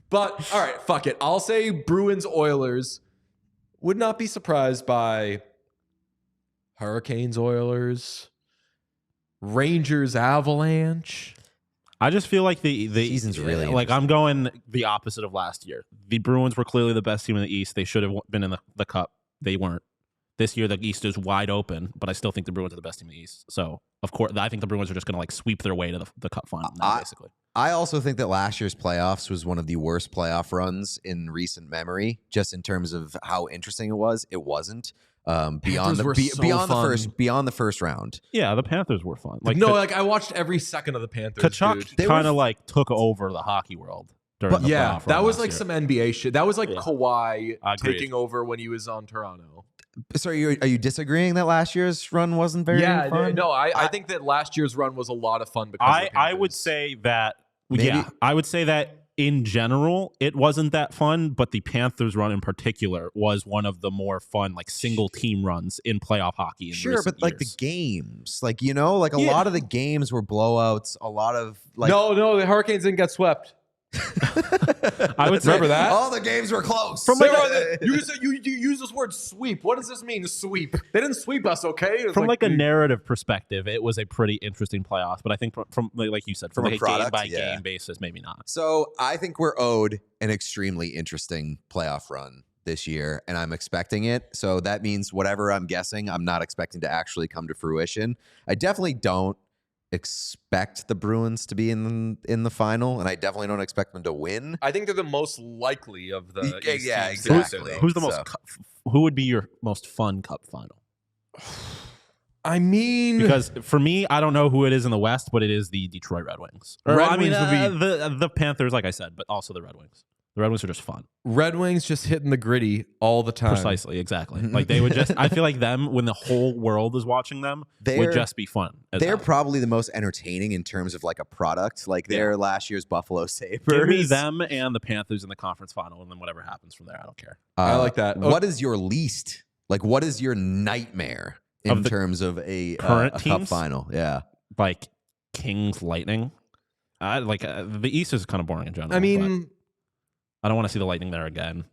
But all right, fuck it. I'll say Bruins Oilers. Would not be surprised by Hurricanes Oilers, Rangers Avalanche. I just feel like the Season's really like I'm going the opposite of last year. The Bruins were clearly the best team in the East. They should have been in the Cup. They weren't. This year the East is wide open, but I still think the Bruins are the best team in the East. So of course I think the Bruins are just going to like sweep their way to the Cup final now, basically. I also think that last year's playoffs was one of the worst playoff runs in recent memory, just in terms of how interesting it was. It wasn't beyond the first round. Yeah, the Panthers were fun. Like I watched every second of the Panthers. Kachuk kind of like took over the hockey world. During the playoff that run was last like year. some NBA shit. That was like Kawhi Agreed. taking over when he was on Toronto. So are you disagreeing that last year's run wasn't very fun? No, I think that last year's run was a lot of fun because of the I would Panthers. say that Maybe- I would say that in general it wasn't that fun, but the Panthers run in particular was one of the more fun like single team runs in playoff hockey in Sure, recent but like the years. games, like like a lot of the games were blowouts. A lot of like No, the Hurricanes didn't get swept. I would say Remember that? all the games were close. From you use this word sweep. What does this mean? Sweep. They didn't sweep us, okay? It was from like a narrative perspective, it was a pretty interesting playoff. But I think from like you said, from From a like a product, game by yeah. game basis, maybe not. So I think we're owed an extremely interesting playoff run this year, and I'm expecting it. So that means whatever I'm guessing, I'm not expecting to actually come to fruition. I definitely don't expect the Bruins to be in the final, and I definitely don't expect them to win. I think they're the most likely of the Yeah, East yeah, teams to do exactly. so. Who's the most? So- Who would be your most fun Cup final? I mean, Because for me, I don't know who it is in the West, but it is the Detroit Red Wings. Or, Red I mean, Wings would the Panthers, like I said, but also the Red Wings. The Red Wings are just fun. Red Wings just hitting the gritty all the time. Precisely, exactly. Like they would just. I feel like them when the whole world is watching them They're- would just be fun. as They're hell. probably the most entertaining in terms of like a product. Like they're last year's Buffalo Sabres. Give me them and the Panthers in the conference final, and then whatever happens from there, I don't care. I like that. What is your least? Like, what is your nightmare in Of the terms of a current Cup teams? final? Yeah. Like Kings, Lightning. The East is kind of boring in general. I but mean, I don't want to see the Lightning there again.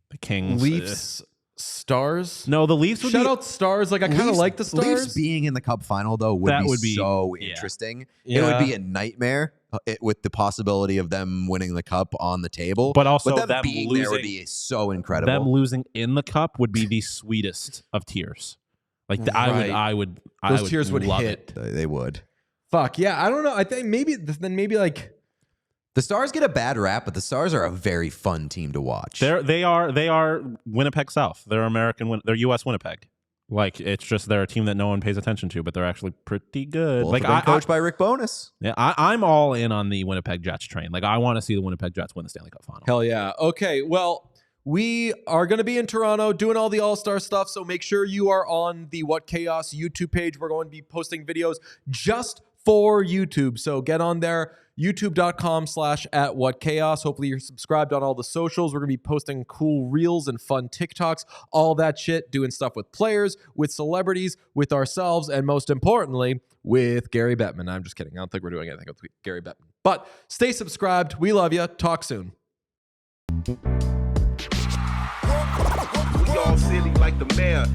The Kings, Leafs, Stars. No, the Leafs would Shout be. out Stars. Like I kind of Leafs- like the Stars. Leafs being in the Cup final though That would would be be- so yeah. interesting. Yeah. It would be a nightmare with the possibility of them winning the Cup on the table. But also them them being losing. there would be so incredible. Them losing in the Cup would be the sweetest of tears. Like Right. I would. Those tears would love hit. it. They would. Fuck yeah, I don't know. I think maybe like The Stars get a bad rap, but the Stars are a very fun team to watch. They are Winnipeg South. They're They're U.S. Winnipeg. Like it's just they're a team that no one pays attention to, but they're actually pretty good. Both like have been coached by Rick Bowness. I'm all in on the Winnipeg Jets train. Like I want to see the Winnipeg Jets win the Stanley Cup final. hell yeah. Okay, well, we are going to be in Toronto doing all the All-Star stuff, so make sure you are on the What Chaos YouTube page. We're going to be posting videos just for YouTube, so get on there, youtube.com/@whatchaos. Hopefully you're subscribed on all the socials. We're going to be posting cool reels and fun TikToks, all that shit, doing stuff with players, with celebrities, with ourselves, and most importantly, with Gary Bettman. I'm just kidding. I don't think we're doing anything with Gary Bettman. But stay subscribed. We love you. Talk soon. We all silly like the mayor.